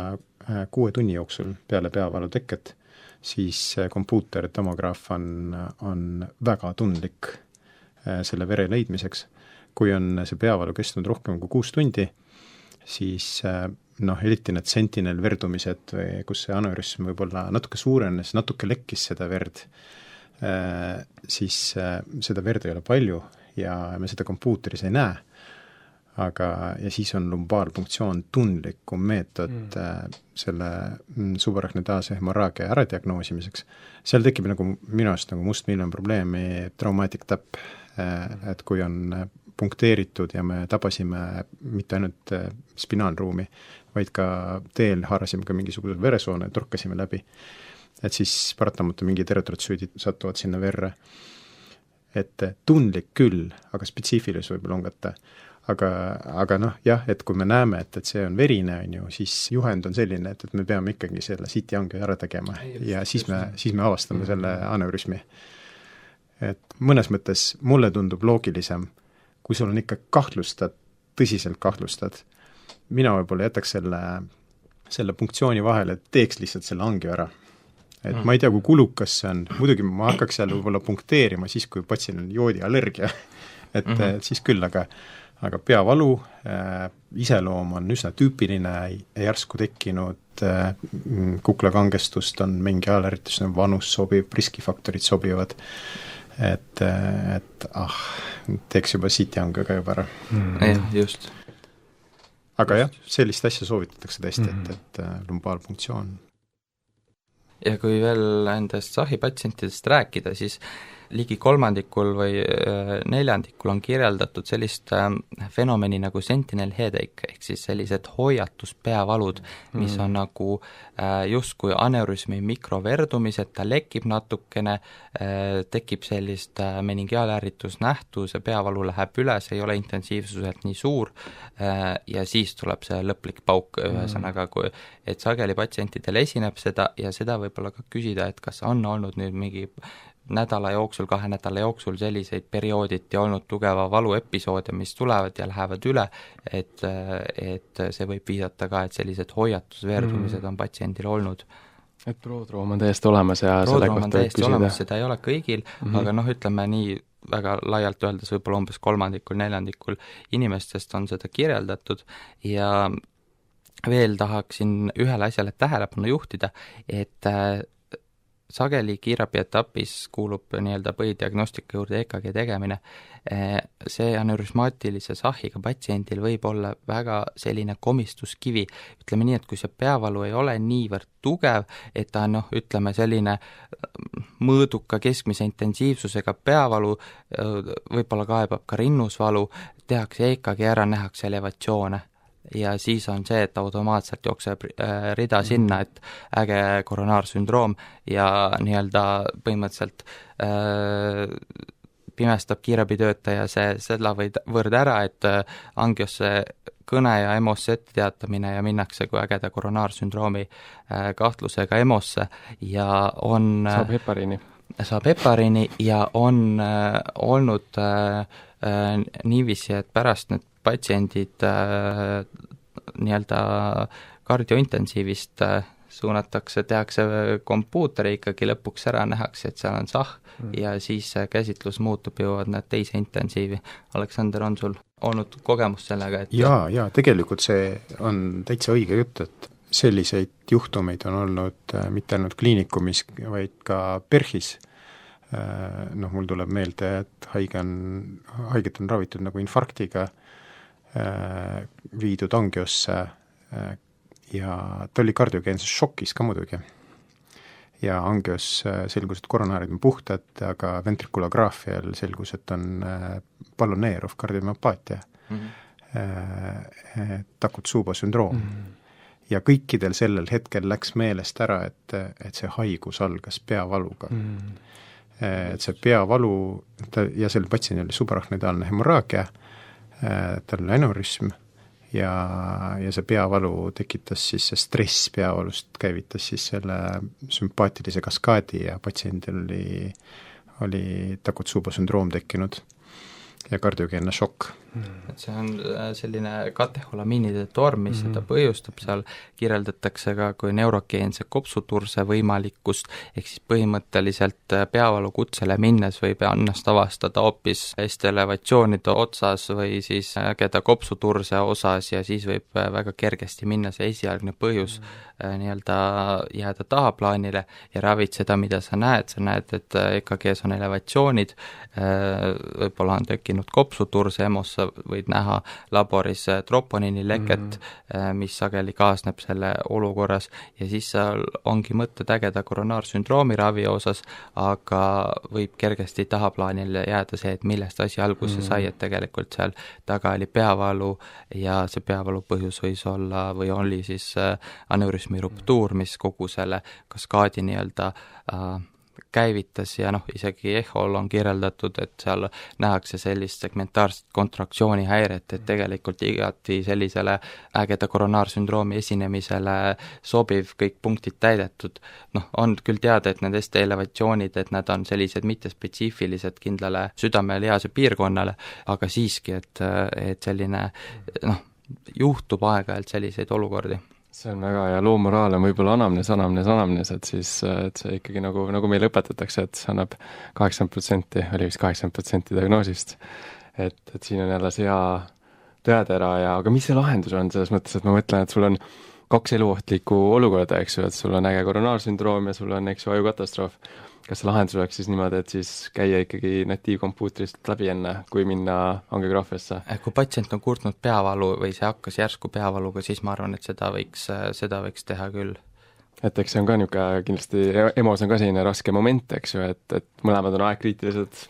6 tunni jooksul peale peavalu teket, siis kompuutertomograaf on väga tundlik selle vere leidmiseks. Kui on see peavalu kestnud rohkem kui 6 tundi, siis eriti need sentinel verdumised, kus see aneurüsm võib-olla natuke suurenes, natuke lekkis seda verd, siis seda verd ei ole palju ja me seda kompuuteris ei näe, ja siis on lumbaalpunktsioon tundlikum meetod selle subarachnoidaalse hemorraagia ära diagnoosimiseks. Seal tekib minu arust mustmiljon probleemi traumatic tap, et kui on punkteeritud ja me tabasime mitte ainult spinaalruumi, vaid ka teel haarasime ka mingisuguse veresoone ja torkasime läbi, et siis paratamata mingid eritrotsüüdid satuvad sinna verre. Et tundlik küll, aga spetsiifilis võib-olla on kätte. Aga jah, et kui me näeme, et see on verine, siis juhend on selline, et me peame ikkagi selle CT-angio ära tegema ja siis me avastame selle aneurüsmi. Et mõnes mõttes mulle tundub loogilisem, kui sul on ikka tõsiselt kahtlustad, mina võib-olla jätaks selle punktsiooni vahele, et teeks lihtsalt selle angio ära. Et ma ei tea, kui kulukas see on, muidugi ma hakkaks seal võib-olla punkteerima siis, kui patsiendil on joodiallergia, et siis küll, aga peavalu iseloom on üsna tüüpiline, järsku tekkinud kuklakangestust on mingi ajalärritus, vanus sobib, riskifaktorid sobivad, et teeks juba CT-hangaga juba ära. Jah, just. Aga jah, sellist asja soovitatakse tõesti, et lumbaalfunktsioon. Ja kui veel nendest SAHI-patsientidest rääkida, siis ligi 3% või 4% on kirjeldatud sellist fenomeni nagu sentinel headache, ehk siis sellised hoiatuspeavalud, mis on nagu justkui aneurüsmi mikroverdumised, ta lekib natukene, tekib sellist meningiaalärritusnähtus ja peavalu läheb üle, see ei ole intensiivsuselt nii suur ja siis tuleb see lõplik pauk, ühesõnaga, et sageli patsientidel esineb seda ja seda võib-olla ka küsida, et kas on olnud nüüd mingi nädala jooksul, 2 nädala jooksul selliseid periooditi olnud tugeva valuepisoode, mis tulevad ja lähevad üle, et see võib viidata ka, et sellised hoiatusverdumised on patsiendil olnud. Et proodroom on täiesti olemas ja selle kohta võib küsida. Olemas, seda ei ole kõigil, aga ütleme nii väga laialt öeldes võib-olla umbes 3%-4% inimestest on seda kirjeldatud ja veel tahaksin ühele asjale tähelepanu juhtida, et sageli kiirabi etapis kuulub nii-öelda põhidiagnostika juurde EKG tegemine. See aneurüsmaatilise SAHiga patsiendil võib olla väga selline komistuskivi. Ütleme nii, et kui see peavalu ei ole niivõrd tugev, et ta on ütleme selline mõõduka keskmise intensiivsusega peavalu, võib-olla kaebab ka rinnusvalu, tehakse EKG ära, nähakse elevatsioone. Ja siis on see, et automaatselt jookseb rida sinna, et äge koronaarsündroom ja nii-öelda põhimõtteliselt pimestab kiirabitöötaja seda võrd ära, et angiosse kõne ja EMOsse ette teatamine ja minnakse kui ägeda koronaarsündroomi kahtlusega EMOsse ja on saab hepariini ja on olnud niiviisi, et pärast need patsiendid nii-öelda kardiointensiivist suunatakse, tehakse kompuuteri ikkagi lõpuks ära, nähakse, et seal on SAH ja siis käsitlus muutub, jõuavad nad teise intensiivi. Aleksander, on sul olnud kogemus sellega? Et jaa, tegelikult see on täitsa õige jutt, et selliseid juhtumeid on olnud mitte ainult kliinikumis, vaid ka PERHis. Mul tuleb meelde, et haiget on ravitud nagu infarktiga, viidud angiosse ja ta oli kardiogeenses šokis ka muidugi. Ja angios selgus, et koronaarid on puhtad, aga ventrikulograafial selgus, et on palloneeruv kardiomüopaatia, Takotsubo sündroom. Ja kõikidel sellel hetkel läks meelest ära, et see haigus algas peavaluga. Et see peavalu, ja selle patsiendil oli subarachnoidaalne hemorraagia, tal oli aneurüsm ja see peavalu tekitas siis see stress peavalust, käivitas siis selle sümpaatilise kaskaadi ja patsiendil oli Takotsubo sündroom tekkinud ja kardiogeenne šokk. Et see on selline kateholaminide torm, mis seda põhjustab, seal kirjeldatakse ka kui neurogeense kopsuturse võimalikkust, ehk siis põhimõtteliselt peavalu kutsele minnes võib ennast avastada hoopis elevatsioonide otsas või siis ägeda kopsuturse osas ja siis võib väga kergesti minna see esialgne põhjus nii-öelda jääda tahaplaanile ja ravid seda, mida sa näed, et EKG-s on elevatsioonid, võib-olla on tekkinud kopsuturse, EMOS võid näha laboris troponiini leket, mis sageli kaasneb selle olukorras ja siis seal ongi mõtted ägeda koronaarsündroomi ravi osas, aga võib kergesti tahaplaanile jääda see, et millest asi alguse sai, et tegelikult seal taga oli peavalu ja see peavalu põhjus võis olla või oli siis aneurüsmi ruptuur, mis kogu selle kaskaadi nii-öelda käivitas ja isegi EHOL on kirjeldatud, et seal nähakse sellist segmentaarset kontraktsiooni häiret, et tegelikult igati sellisele ägeda koronaarsündroomi esinemisele sobiv kõik punktid täidetud. On küll teada, et need ST-elevatsioonid, et nad on sellised mittespetsiifilised kindlale südame ja lihase piirkonnale, aga siiski, et selline juhtub aeg-ajalt selliseid olukordi. See on väga hea loomoraal on võib-olla anamnes, et siis et see ikkagi nagu meile õpetatakse, et see annab 80%, oli vist 80% diagnoosist. Et siin on jälle see hea tõetera ja aga mis see lahendus on selles mõttes, et ma mõtlen, et sul on 2 eluohtlikku olukorda, eks ju, et sul on äge koronaarsündroom ja sul on, eks ju, ajukatastroof. Kas see lahendus oleks siis niimoodi, et siis käia ikkagi natiivkompuutrist läbi enne, kui minna angiograafiasse? Kui patsient on kurtnud peavalu või see hakkas järsku peavaluga, siis ma arvan, et seda võiks teha küll. Et eks see on ka niisugune, kindlasti EMO-s on ka selline raske moment, eks ju, et mõlemad on aegkriitilised,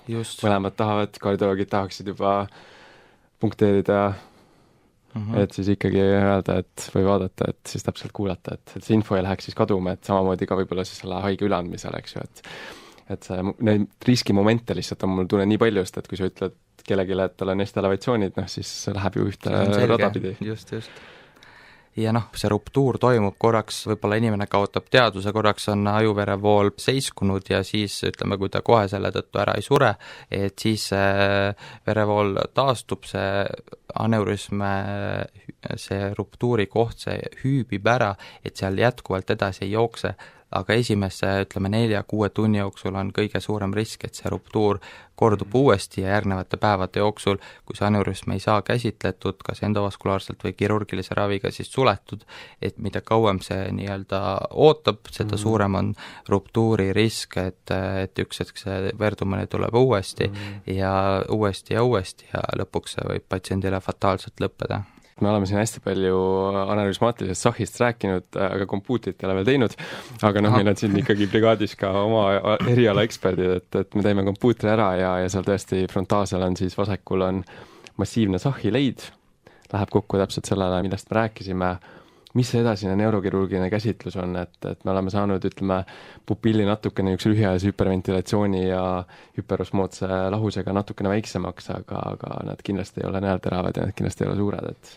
mõlemad tahavad, kardioloogid tahaksid juba punkteerida, et siis ikkagi öelda, et või vaadata, et siis täpselt kuulata, et see info ei läheks siis kaduma, et samamoodi ka võib-olla siis selle haige üleandmisel, eks ju, et see, neid riskimomente lihtsalt on mul tunne nii palju, sest et kui sa ütled kellelegi, et tal on Eesti elevatsioonid, noh siis läheb ju ühte radapidi. Just. Ja see ruptuur toimub korraks, võib-olla inimene kaotab teadvuse, korraks on ajuverevool seiskunud ja siis ütleme, kui ta kohe selle tõttu ära ei sure, et siis verevool taastub, see aneurüsm, see ruptuuri koht, see hüübib ära, et seal jätkuvalt edasi ei jookse, aga esimese, ütleme 4-6 tunni jooksul on kõige suurem risk, et see ruptuur kordub uuesti ja järgnevate päevade jooksul, kui see aneurüsm ei saa käsitletud, kas endovaskulaarselt või kirurgilise raviga siis suletud, et mida kauem see nii-öelda ootab, seda suurem on ruptuuri risk, et üks hetk see verdumine tuleb uuesti ja uuesti ja lõpuks see võib patsiendile fataalselt lõppeda. Me oleme siin hästi palju analüüsmaatilisest sahhist rääkinud, aga kompuutrit ei ole veel teinud, aga meil on siin ikkagi brigaadis ka oma eriala eksperdid, et me teeme kompuutri ära ja seal tõesti frontaalsel on siis vasakul on massiivne sahhileid, läheb kokku täpselt sellele, millest me rääkisime. Mis see edasine neurokirurgiline käsitlus on, et me oleme saanud, ütleme, pupilli natukene üks lühiajalise hüperventilatsiooni ja hüperosmootse lahusega natukene väiksemaks, aga nad kindlasti ei ole näelteravad ja nad kindlasti ei ole suured,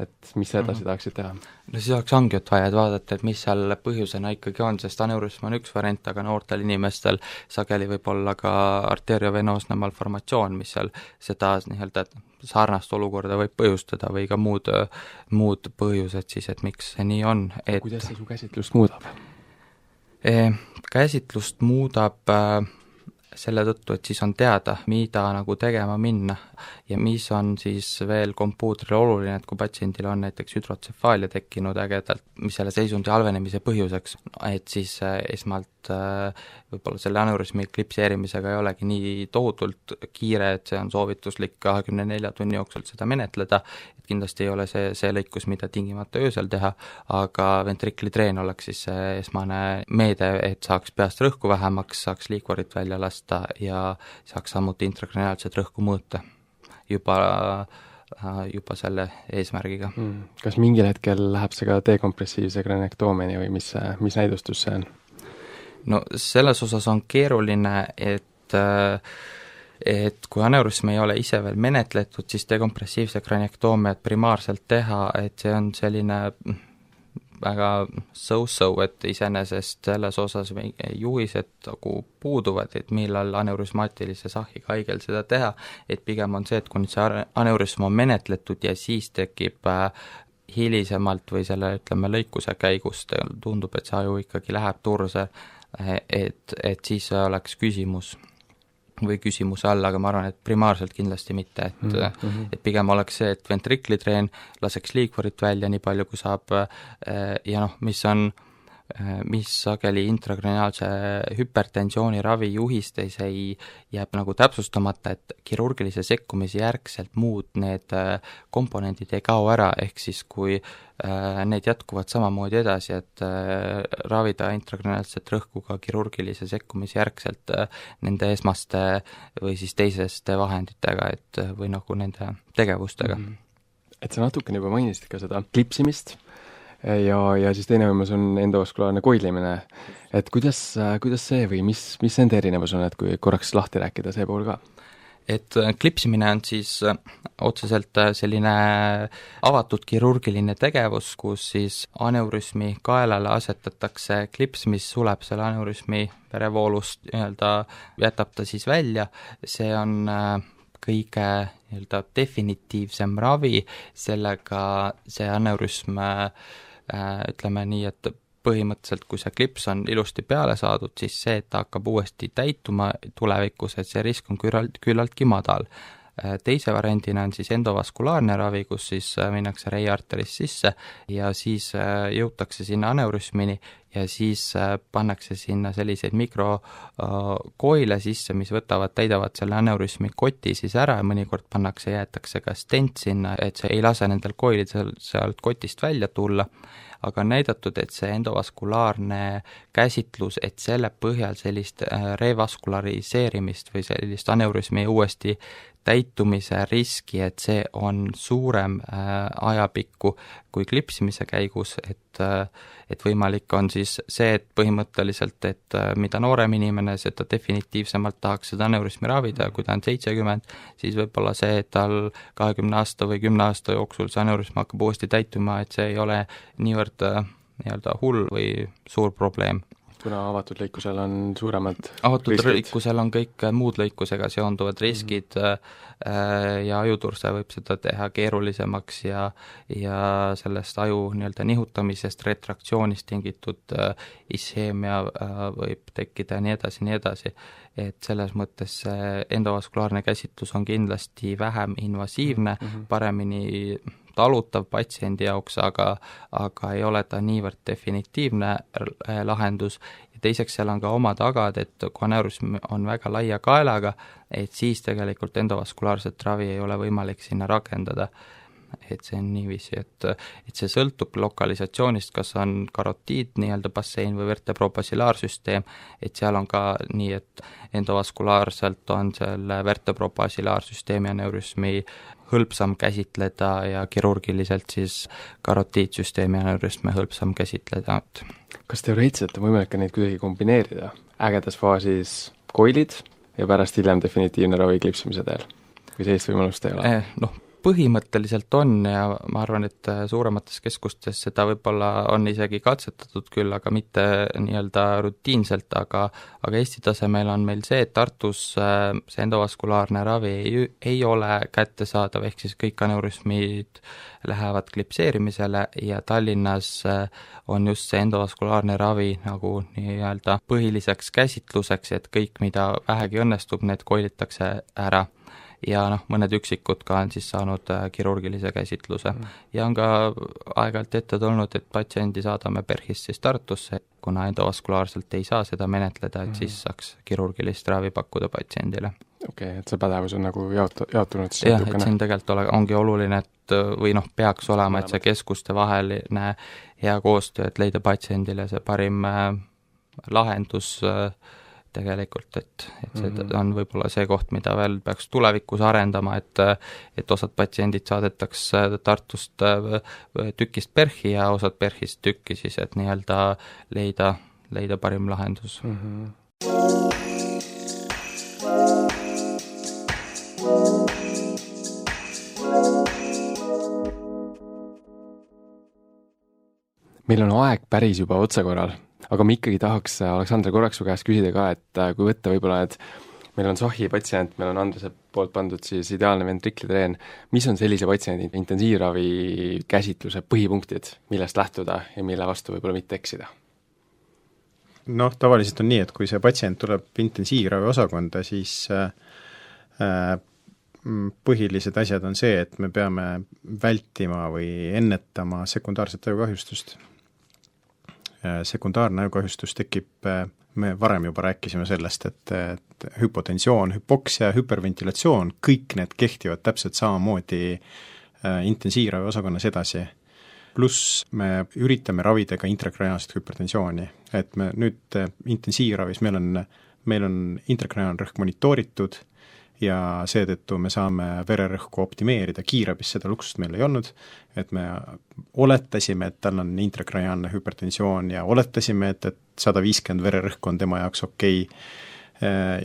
et mis edasi tahaksid teha? No siis oleks angiot vaja, et vaadata, et mis seal põhjusena ikkagi on, sest aneurüsm on üks variant, aga noortel inimestel sageli võib olla ka arteriovenoosne malformatsioon, mis seal seda nii-öelda sarnast olukorda võib põhjustada või ka muud põhjused siis, et miks see nii on. Kuidas see su käsitlust muudab? Käsitlust muudab selle tõttu, et siis on teada, mida nagu tegema minna ja mis on siis veel kompuutril oluline, et kui patsiendil on näiteks hüdrotsefaalia tekkinud ägedalt, mis selle seisundi halvenemise põhjuseks, et siis esmalt võib-olla selle aneurüsmi klipseerimisega ei olegi nii tohutult kiire, et see on soovituslik 24 tunni jooksul seda menetleda, et kindlasti ei ole see lõikus, mida tingimata öösel teha, aga ventriklitreen oleks siis see esmane meede, et saaks peast rõhku vähemaks, saaks liikvarit välja lasta ja saaks samuti intrakraniaalset rõhku mõõta juba selle eesmärgiga. Kas mingil hetkel läheb see ka dekompressiivse kraniektoomini või mis näidustus see on? No selles osas on keeruline, et kui aneurüsm ei ole ise veel menetletud, siis dekompressiivse kraniektoomia primaarselt teha, et see on selline väga so-so, et iseenesest selles osas juhised nagu puuduvad, et millal aneurüsmaatilise sahhiga haigel seda teha, et pigem on see, et kui nüüd see aneurüsm on menetletud ja siis tekib hilisemalt või selle, ütleme, lõikuse käigus tundub, et see aju ikkagi läheb turse, et siis oleks küsimuse all, aga ma arvan, et primaarselt kindlasti mitte, et pigem oleks see, et ventriklitreen laseks liikvarit välja nii palju, kui saab ja mis sageli intrakraniaalse hüpertensiooni ravi juhistes jääb nagu täpsustamata, et kirurgilise sekkumise järgselt muud need komponendid ei kao ära, ehk siis kui need jätkuvad samamoodi edasi, et ravida intrakraniaalset rõhku ka kirurgilise sekkumise järgselt nende esmaste või siis teiseste vahenditega, et või nagu nende tegevustega. Et sa natukene juba mainisid ka seda klipsimist ja siis teine võimalus on endovaskulaarne koilimine. Et kuidas see või mis nende erinevus on, et kui korraks lahti rääkida see pool ka? Et klipsimine on siis otseselt selline avatud kirurgiline tegevus, kus siis aneurüsmi kaelale asetatakse klips, mis suleb selle aneurüsmi verevoolust, jätab ta siis välja, see on kõige definitiivsem ravi, sellega see aneurüsm ütleme nii, et põhimõtteliselt, kui see klips on ilusti peale saadud, siis see, et ta hakkab uuesti täituma tulevikus, et see risk on küllaltki madal. Teise variandina on siis endovaskulaarne ravi, kus siis minnakse reiarterist sisse ja siis jõutakse sinna aneurüsmini ja siis pannakse sinna selliseid mikrokoile sisse, mis täidavad selle aneurüsmi koti siis ära ja mõnikord jäetakse ka stent sinna, et see ei lase nendel koilidel sealt kotist välja tulla, aga on näidatud, et see endovaskulaarne käsitlus, et selle põhjal sellist revaskulariseerimist või sellist aneurüsmi uuesti täitumise riski, et see on suurem ajapikku kui klipsimise käigus, et võimalik on siis see, et põhimõtteliselt, et mida noorem inimene, seda definitiivsemalt tahaks seda aneurüsmi ravida, kui ta on 70, siis võib-olla see, et tal 20 aasta või 10 aasta jooksul see aneurüsm hakkab uuesti täituma, et see ei ole niivõrd nii-öelda hull või suur probleem. Kuna avatud lõikusel on suuremad avatud riskid. lõikusel on kõik muud lõikusega seonduvad riskid ja ajuturse võib seda teha keerulisemaks ja sellest aju nii-öelda nihutamisest, retraktsioonist tingitud isheemia võib tekkida ja nii edasi, et selles mõttes see endovaskulaarne käsitlus on kindlasti vähem invasiivne, paremini talutav patsiendi jaoks, aga ei ole ta niivõrd definitiivne lahendus ja teiseks seal on ka oma tagad, et kui aneurüsm on väga laia kaelaga, et siis tegelikult endovaskulaarset ravi ei ole võimalik sinna rakendada. Et see on niiviisi, et see sõltub lokalisatsioonist, kas on karotiid, nii-öelda bassein või vertebrobassilaarsüsteem, et seal on ka nii, et endovaskulaarselt on selle vertebrobassilaarsüsteemi aneurüsmi hõlpsam käsitleda ja kirurgiliselt siis karotiidsüsteemi aneurüsme hõlpsam käsitleda. Kas teoreetiliselt on võimalik ka neid kuidagi kombineerida? Ägedas faasis koilid ja pärast hiljem definitiivne ravi klipsimise teel? Või sellist võimalust ei ole? Põhimõtteliselt on ja ma arvan, et suuremates keskustes seda võib-olla on isegi katsetatud küll, aga mitte nii-öelda rutiinselt, aga Eesti tasemel on meil see, et Tartus see endovaskulaarne ravi ei ole kättesaadav, ehk siis kõik aneurüsmid lähevad klipseerimisele ja Tallinnas on just see endovaskulaarne ravi nagu nii-öelda põhiliseks käsitluseks, et kõik, mida vähegi õnnestub, need koilitakse ära. Ja mõned üksikud ka on siis saanud kirurgilise käsitluse. Ja on ka aeg-ajalt ette tulnud, et patsiendi saadame PERH-ist siis Tartusse, kuna endovaskulaarselt ei saa seda menetleda, et siis saaks kirurgilist ravi pakkuda patsiendile. Okei, et see pädevus on nagu jaotunud siis jah, et siin tegelikult ongi oluline, et või peaks olema, et see keskuste vaheline hea koostöö, et leida patsiendile see parim lahendus tegelikult, et see on võib-olla see koht, mida veel peaks tulevikus arendama, et osad patsiendid saadetaks Tartust tükist PERH-i ja osad PERH-ist tükki siis, et nii-öelda leida parim lahendus. Meil on aeg päris juba otsakorral. Aga ma ikkagi tahaks, Aleksandr, korraks su käest küsida ka, et kui võtta võib-olla, et meil on SOHI patsient, meil on Andrese poolt pandud siis ideaalne ventriklitreen, mis on sellise patsiendi intensiivravi käsitluse põhipunktid, millest lähtuda ja mille vastu võib-olla mitte eksida? Tavaliselt on nii, et kui see patsient tuleb intensiivravi osakonda, siis põhilised asjad on see, et me peame vältima või ennetama sekundaarset ajukahjustust. Sekundaarne ajukahjustus tekib, me varem juba rääkisime sellest, et hüpotensioon, hüpoksia, hüperventilatsioon, kõik need kehtivad täpselt samamoodi intensiivravi osakonnas edasi. Pluss me üritame ravida ka intrakraniaalset hüpertensiooni, et me nüüd intensiivravis meil on intrakraniaalrõhk monitooritud ja seetõttu me saame vererõhku optimeerida, kiirabis seda luksust meil ei olnud, et me oletasime, et tal on intrakraniaalne hüpertensioon ja oletasime, et 150 vererõhk on tema jaoks okei.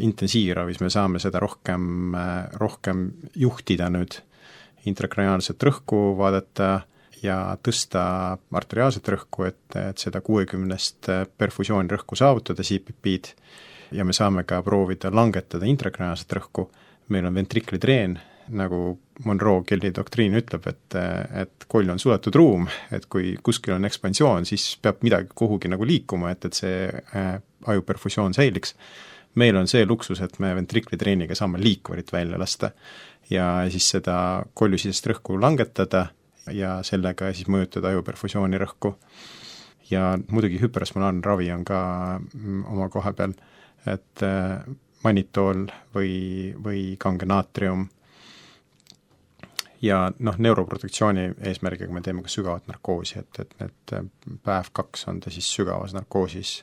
Intensiivravis me saame seda rohkem juhtida nüüd, intrakraniaalset rõhku vaadata ja tõsta arteriaalset rõhku, et seda 60 perfusioonirõhku saavutada CPP-d ja me saame ka proovida langetada intrakraniaalset rõhku. Meil on ventriklitreen, nagu Monroe Kelly doktriin ütleb, et koll on suletud ruum, et kui kuskil on ekspansioon, siis peab midagi kuhugi nagu liikuma, et see ajuperfusioon säiliks. meil on see luksus, et me ventriklitreeniga saame liikvarit välja lasta ja siis seda koljusisest rõhku langetada ja sellega siis mõjutada ajuperfusiooni rõhku. Ja muidugi hüperosmolaarne ravi on ka oma koha peal, et manitool või kange naatrium ja neuroprotektsiooni eesmärgiga me teeme ka sügavat narkoosi, et need päev 2 on ta siis sügavas narkoosis,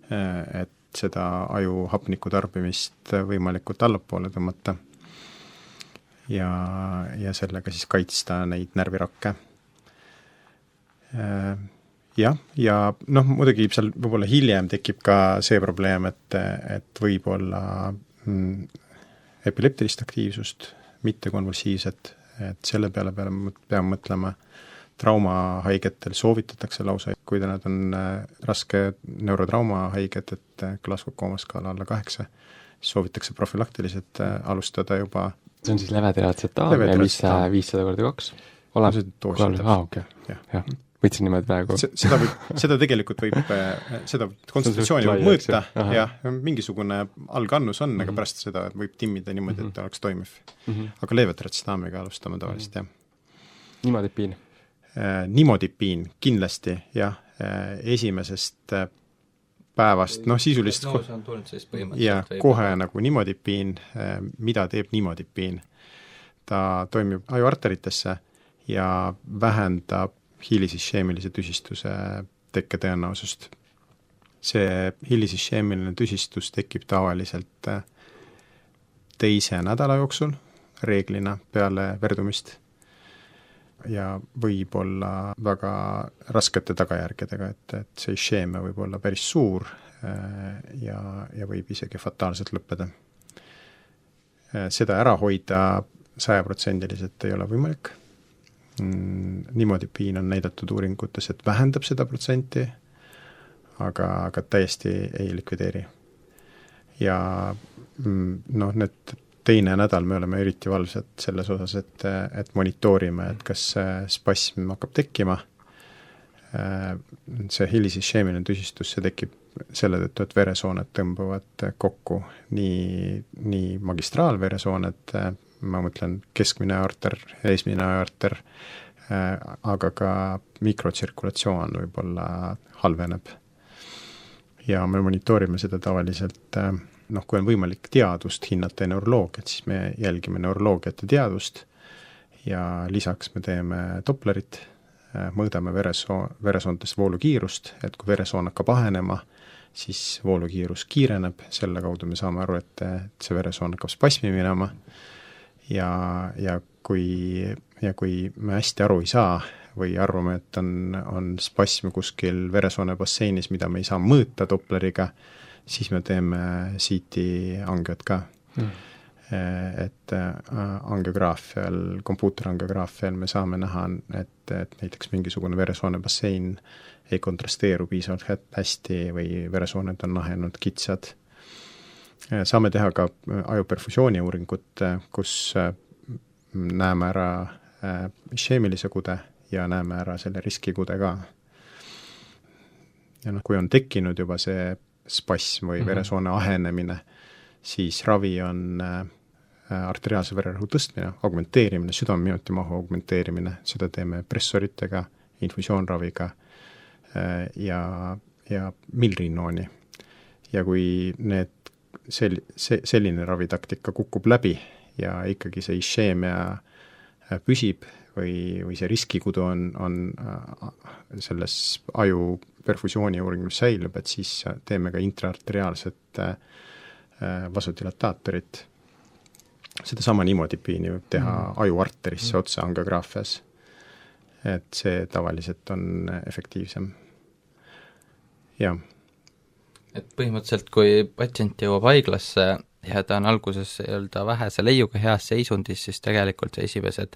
et seda aju hapniku tarbimist võimalikult allapoole tõmmata ja sellega siis kaitsta neid närvirakke. Jah, ja muidugi seal võib-olla hiljem tekib ka see probleem, et võib olla epileptilist aktiivsust, mitte konvulsiivset, et selle peale peame mõtlema. Traumahaigetel soovitatakse lausa, kui nad on raske neurotraumahaiget, et Glasgow koomaskaala alla 8, soovitakse profülaktiliselt alustada juba. See on siis levetiratsetaal ja mis 500x2? Võtsin niimoodi praegu. Seda tegelikult võib, seda konsultatsiooni võib mõõta ja mingisugune algannus on, aga pärast seda võib timmida niimoodi, et oleks toimiv. Aga levetiratsetaamiga alustame tavaliselt, jah. Nimodipiin? Nimodipiin, kindlasti, jah. Esimesest päevast, sisuliselt ja kohe nagu nimodipiin, mida teeb nimodipiin. Ta toimib ajuarteritesse ja vähendab hilisisheemilise tüsistuse tekke tõenäosust. See hilisisheemiline tüsistus tekib tavaliselt 2. nädala jooksul, reeglina peale verdumist ja võib olla väga raskete tagajärgedega, et see isheemia võib olla päris suur ja võib isegi fataalselt lõppeda. Seda ära hoida 100% ei ole võimalik. Nimodipiin on näidatud uuringutes, et vähendab seda protsenti, aga täiesti ei likvideeri. Ja need 2. nädal me oleme eriti valvsad selles osas, et monitoorime, et kas spasm hakkab tekkima. See hilisisheemiline tüsistus, see tekib selle tõttu, et veresooned tõmbuvad kokku, nii magistraalveresooned, ma mõtlen keskmine aorter, eesmine aorter, aga ka mikrotsirkulatsioon võib-olla halveneb. Ja me monitoorime seda tavaliselt, kui on võimalik teadust hinnata ja neuroloogiat, siis me jälgime neuroloogiat ja teadust ja lisaks me teeme Dopplerit, mõõdame veresoontes voolukiirust, et kui veresoon hakkab ahenema, siis voolukiirus kiireneb, selle kaudu me saame aru, et see veresoon hakkab spasmi minema. Ja kui me hästi aru ei saa või arvame, et on spasm kuskil veresoone basseinis, mida me ei saa mõõta Doppleriga, siis me teeme CT-angioid ka. Et angiograafial, kompuuterangiograafial me saame näha, et näiteks mingisugune veresoone bassein ei kontrasteeru piisavalt hästi või veresooned on ahenud kitsad. Saame teha ka ajuperfusiooni uuringut, kus näeme ära isheemilise kude ja näeme ära selle riskikude ka. Ja kui on tekkinud juba see spasm või veresoone ahenemine, siis ravi on arteriaalse vererõhu tõstmine, augmenteerimine, südameminuti mahu augmenteerimine, seda teeme pressoritega, infusioonraviga ja milrinooni. Ja kui selline ravitaktika kukub läbi ja ikkagi see isheemia püsib või see riskikudu on selles aju perfusiooni uuringus säilub, et siis teeme ka intraarteriaalset vasodilataatorit. Seda sama nimodipiini võib teha ajuarterisse otse angiograafias, et see tavaliselt on efektiivsem. Jah. Et põhimõtteliselt, kui patsient jõuab haiglasse ja ta on alguses vähese leiuga heas seisundis, siis tegelikult esimesed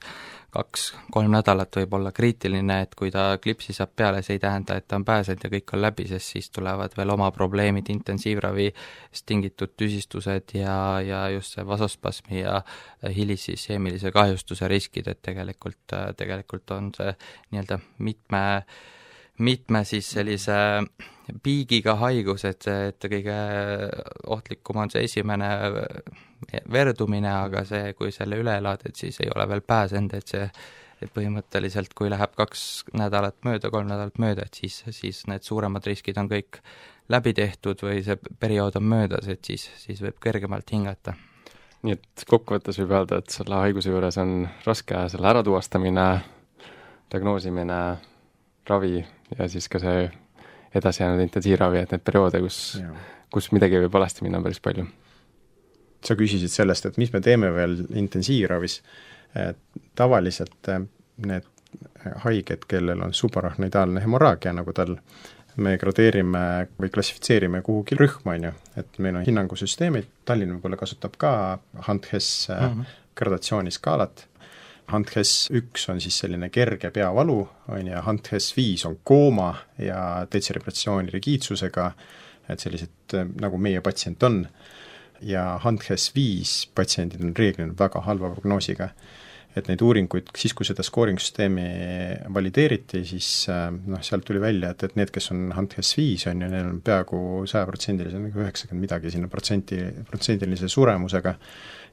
2-3 nädalat võib olla kriitiline, et kui ta klipsi saab peale, see ei tähenda, et ta on pääsenud ja kõik on läbi, sest siis tulevad veel oma probleemid, intensiivravist tingitud tüsistused ja just see vasospasmi ja hilisisheemilise kahjustuse riskid, et tegelikult on see nii-öelda mitme siis sellise piigiga haigus, et kõige ohtlikum on see esimene verdumine, aga see, kui selle üle elad, et siis ei ole veel pääsenud, et põhimõtteliselt kui läheb 2 nädalat mööda, 3 nädalat mööda, et siis need suuremad riskid on kõik läbi tehtud või see periood on möödas, et siis võib kergemalt hingata. Nii et kokkuvõttes võib öelda, et selle haiguse juures on raske selle äratuvastamine, diagnoosimine, ravi ja siis ka see edasi jäänud intensiivravi, et need perioode, kus midagi võib valesti minna päris palju. Sa küsisid sellest, et mis me teeme veel intensiivravis. Tavaliselt need haiged, kellel on subarachnoidaalne hemorraagia, nagu tal, me gradeerime või klassifitseerime kuhugi rühma, on ju, et meil on hinnangusüsteemid, Tallinn võib-olla kasutab ka HAND-HES gradatsiooniskaalat. HAND-HES 1 on siis selline kerge peavalu, on ju, HAND-HES 5 on kooma ja detserebratsiooni rigiidsusega, et sellised nagu meie patsient on, ja HAND-HES 5 patsiendid on reeglina väga halva prognoosiga. Et neid uuringuid, siis kui seda scoring-süsteemi valideeriti, siis sealt tuli välja, et need, kes on HAND-HES 5, on ju, neil on peaaegu 100%, 90 midagi sinna protsendilise suremusega,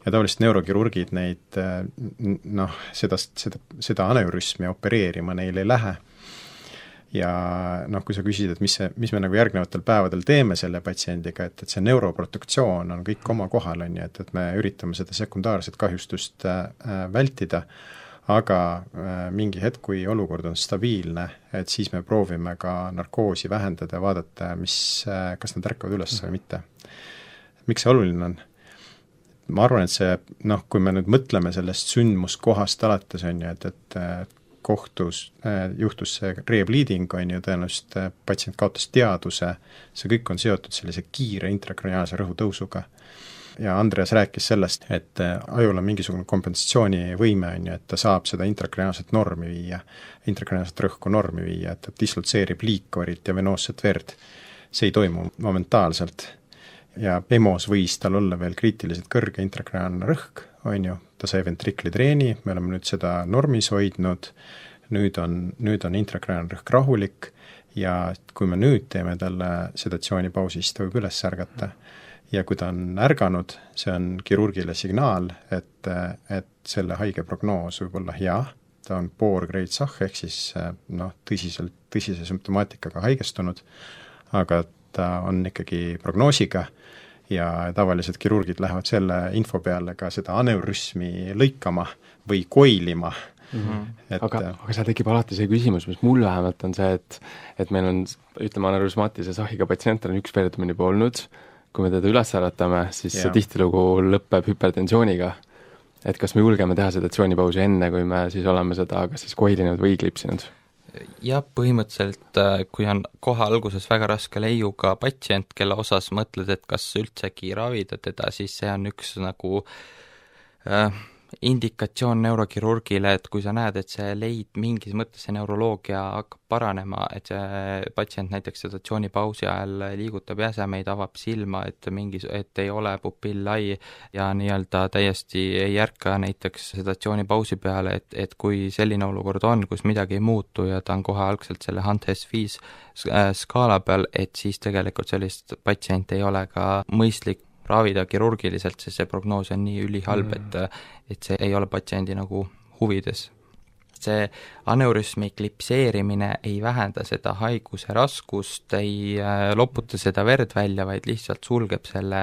ja tavaliselt neurokirurgid neid, seda aneurüsmi opereerima neil ei lähe. Ja kui sa küsid, et mis me nagu järgnevatel päevadel teeme selle patsiendiga, et see neuroprotektsioon on kõik oma kohal, on ju, et me üritame seda sekundaarset kahjustust vältida, aga mingi hetk, kui olukord on stabiilne, et siis me proovime ka narkoosi vähendada ja vaadata, kas nad ärkavad üles või mitte. Miks see oluline on? Ma arvan, et see, kui me nüüd mõtleme sellest sündmuskohast alates, on ju, et kohtus juhtus see rebleeding, on ju, tõenäoliselt patsient kaotas teaduse, see kõik on seotud sellise kiire intrakraniaalse rõhutõusuga. Ja Andreas rääkis sellest, et ajul on mingisugune kompensatsioonivõime, on ju, et ta saab seda intrakraniaalset normi viia, intrakraniaalset rõhku normi viia, et ta dislotseerib liikorit ja venoosset verd. See ei toimu momentaalselt. Ja EMO-s võis tal olla veel kriitiliselt kõrge intrakraniaalne rõhk, on ju, ta sai ventriklitreeni, me oleme nüüd seda normis hoidnud, nüüd on intrakraniaalne rõhk rahulik ja kui me nüüd teeme talle sedatsioonipausi, siis ta võib üles ärgata. Ja kui ta on ärganud, see on kirurgile signaal, et selle haige prognoos võib olla hea, ta on poor grade SAH, ehk siis tõsise sümptomaatikaga haigestunud, aga ta on ikkagi prognoosiga ja tavaliselt kirurgid lähevad selle info peale ka seda aneurüsmi lõikama või koilima. Aga seal tekib alati see küsimus, mis mul vähemalt on see, et meil on, ütleme, aneurüsmaatilise SAH-iga patsiental on üks verdumine juba olnud, kui me teda üles äratame, siis see tihtilugu lõpeb hüpertensiooniga. Et kas me julgeme teha sedatsioonipausi enne, kui me siis oleme seda kas siis koilinud või klipsinud? Ja põhimõtteliselt, kui on kohe alguses väga raske leiuga patsient, kelle osas mõtled, et kas üldsegi ravida teda, siis see on üks nagu indikatsioon neurokirurgile, et kui sa näed, et see leid mingis mõttes see neuroloogia hakkab paranema, et see patsient näiteks sedatsioonipausi ajal liigutab jäsemeid, avab silma, et ei ole pupill lai ja nii-öelda täiesti ei ärka näiteks sedatsioonipausi peale, et kui selline olukord on, kus midagi ei muutu ja ta on kohe algselt selle HAND-HES 5 skaala peal, et siis tegelikult sellist patsienti ei ole ka mõistlik ravida kirurgiliselt, sest see prognoos on nii ülihalb, et see ei ole patsiendi nagu huvides. See aneurüsmi klipseerimine ei vähenda seda haiguse raskust, ei loputa seda verd välja, vaid lihtsalt sulgeb selle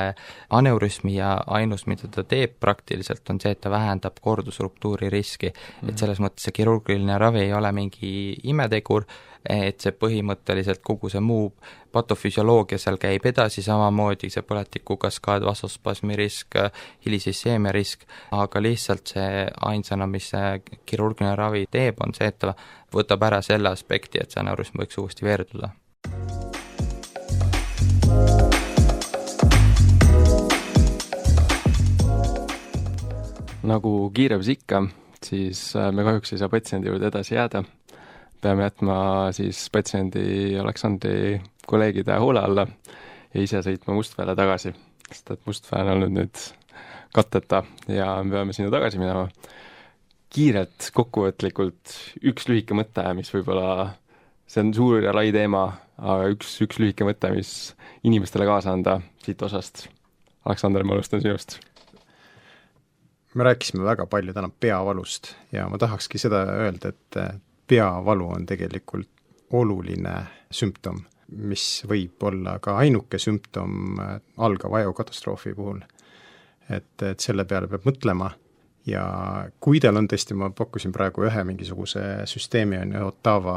aneurüsmi ja ainus, mida ta teeb praktiliselt, on see, et ta vähendab kordusruptuuri riski. Et selles mõttes see kirurgiline ravi ei ole mingi imetegur, et see põhimõtteliselt kogu see muu patofüsioloogia seal käib edasi, samamoodi see põletikukaskaad, vasospasmi risk, hilisisseemia risk, aga lihtsalt see ainsana, mis see kirurgiline ravi teeb, on see, et ta võtab ära selle aspekti, et see aneurüsm võiks uuesti veerduda. Nagu kiirabis ikka, siis me kahjuks ei saa patsiendi juurde edasi jääda. Peame jätma siis patsiendi Aleksandri kolleegide hoole alla ja ise sõitma Mustveele tagasi, sest et Mustvee on olnud nüüd katteta ja me peame sinna tagasi minema. Kiirelt, kokkuvõtlikult üks lühike mõte, mis võib-olla see on suur ja lai teema, aga üks lühike mõte, mis inimestele kaasa anda siit osast. Aleksander, ma alustan sinust. Me rääkisime väga palju täna peavalust ja ma tahakski seda öelda, et peavalu on tegelikult oluline sümptom, mis võib olla ka ainuke sümptom algava ajukatastroofi puhul. Et selle peale peab mõtlema ja kui teil on tõesti, ma pakkusin praegu ühe mingisuguse süsteemi, on Ottawa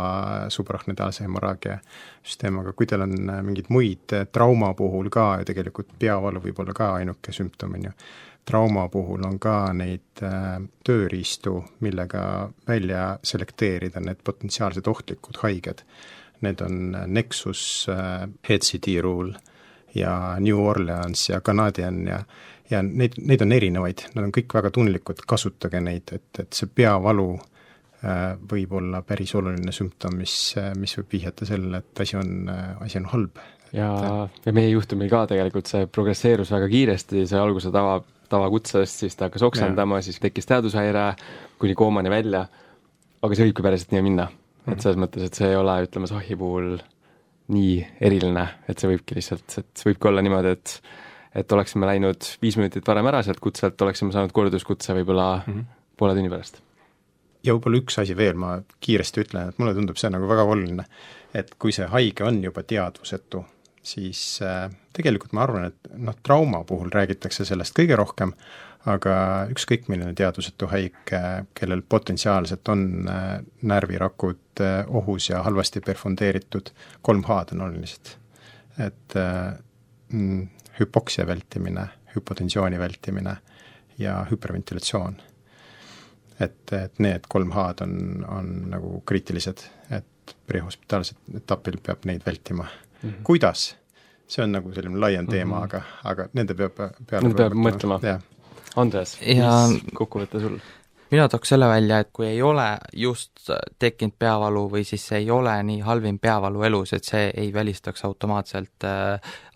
subarachnoidaalse hemorraagia süsteem, aga kui teil on mingid muid trauma puhul ka ja tegelikult peavalu võib olla ka ainuke sümptom, on ju. Trauma puhul on ka neid tööriistu, millega välja selekteerida need potentsiaalsed ohtlikud haiged. Need on Nexus, HCD Rule ja New Orleans ja Canadian ja neid on erinevaid, nad on kõik väga tunlikud, kasutage neid, et see peavalu võib olla päris oluline sümptom, mis võib vihjata sellele, et asi on halb. Ja meie juhtumil ka tegelikult see progresseerus väga kiiresti, see alguse tavakutsest, siis ta hakkas oksendama, siis tekkis teadushäire kuni koomani välja, aga see võibki päriselt nii minna. Et selles mõttes, et see ei ole, ütleme, SAHi puhul nii eriline, et see võibki lihtsalt, et võibki olla niimoodi, et oleksime läinud 5 minutit varem ära sealt kutselt, oleksime saanud korduskutse võib-olla poole tunni pärast. Ja võib-olla üks asi veel, ma kiiresti ütlen, et mulle tundub see nagu väga oluline, et kui see haige on juba teadvusetu, siis tegelikult ma arvan, et trauma puhul räägitakse sellest kõige rohkem, aga ükskõik milline teadvusetu haige, kellel potentsiaalselt on närvirakud ohus ja halvasti perfundeeritud, 3H on olulised. Et hüpoksia vältimine, hüpotensiooni vältimine ja hyperventilatsioon. Et need 3H on nagu kriitilised, et prehospitaalsed etapil peab neid vältima. Kuidas? See on nagu selline laiem teema, aga nende peab mõtlema. Andres, mis kokkuvõte sul? Mina tooks selle välja, et kui ei ole just tekkinud peavalu või siis ei ole nii halvim peavalu elus, et see ei välistaks automaatselt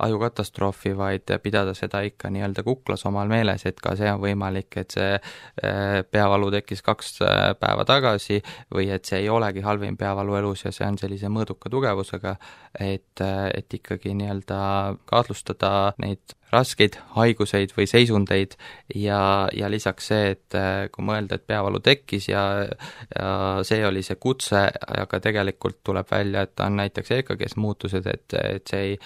ajukatastroofi, vaid pidada seda ikka nii-öelda kuklas omal meeles, et ka see on võimalik, et see peavalu tekkis 2 päeva tagasi või et see ei olegi halvim peavalu elus ja see on sellise mõõduka tugevusega, et ikkagi nii-öelda kahtlustada neid raskeid haiguseid või seisundeid ja lisaks see, et kui mõelda, et peavalu tekkis ja see oli see kutse, aga tegelikult tuleb välja, et on näiteks EKG-s muutused, et see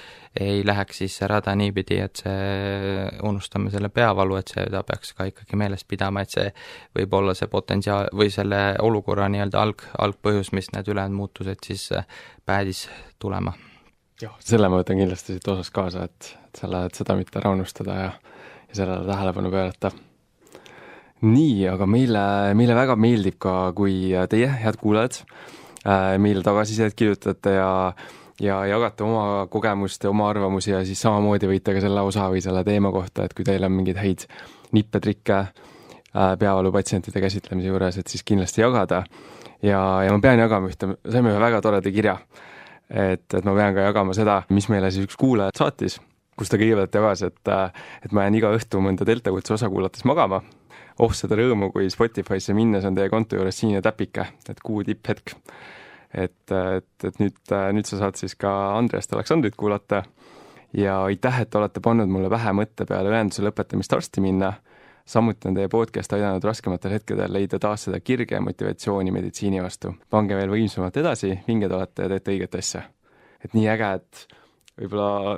ei läheks siis rada niipidi, et see unustame selle peavalu, et seda peaks ka ikkagi meeles pidama, et see võib olla see potentsiaal või selle olukorra nii-öelda algpõhjus, mis need ülejäänud muutused siis päädis tulema. Jah, selle ma võtan kindlasti siit osas kaasa, et seda mitte ära unustada ja sellele tähelepanu pöörata. Nii, aga meile väga meeldib ka, kui teie, head kuulajad, meile tagasisidet kirjutate ja jagate oma kogemust ja oma arvamusi ja siis samamoodi võite ka selle osa või selle teema kohta, et kui teil on mingeid häid nippe-trikke peavalu patsientide käsitlemise juures, et siis kindlasti jagada. Ja ma pean jagama saime ühe väga toreda kirja. Et ma pean ka jagama seda, mis meile siis üks kuulaja saatis, kus ta kõigepealt jagas, et ma jään iga õhtu mõnda Deltakutse osa kuulates magama. Seda rõõmu, kui Spotify'sse minnes on teie konto juures siin ja täpike, et kuu tipphetk. Et nüüd sa saad siis ka Andreast Aleksandrit kuulata ja aitäh, et olete pannud mulle vähe mõtte peale ühenduse lõpetamist arsti minna. Samuti on teie podcast aidanud raskematel hetkedel leida taas seda kirge ja motivatsiooni meditsiini vastu. Pange veel võimsamalt edasi, vinged olete ja teete õiget asja. Et nii äge, et võib-olla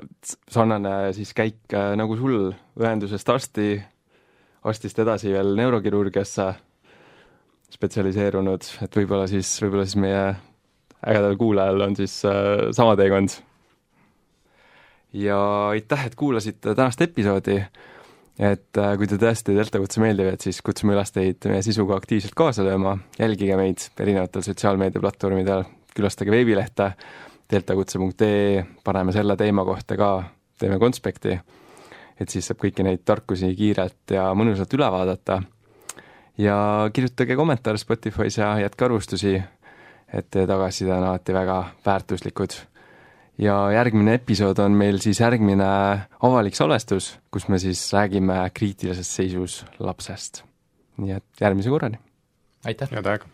sarnane siis käik nagu sul ühendusest arstist edasi veel neurokirurgiasse spetsialiseerunud, et võib-olla siis meie ägedal kuulajal on siis sama teekond. Ja aitäh, et kuulasite tänast episoodi. Et kui te tõesti Deltakutse meeldib, et siis kutsume üles teid meie sisuga aktiivselt kaasa lööma, jälgige meid erinevatel sotsiaalmeediaplatvormidel, külastage veebilehte deltakutse.ee, paneme selle teema kohta ka, teeme konspekti, et siis saab kõiki neid tarkusi kiirelt ja mõnusalt üle vaadata. Ja kirjutage kommentaare Spotify's ja jätke arvustusi, et teie tagasiside on alati väga väärtuslikud. Ja järgmine episood on meil siis järgmine avalik salestus, kus me siis räägime kriitilises seisus lapsest. Nii et järgmise korrani. Aitäh! Head aega!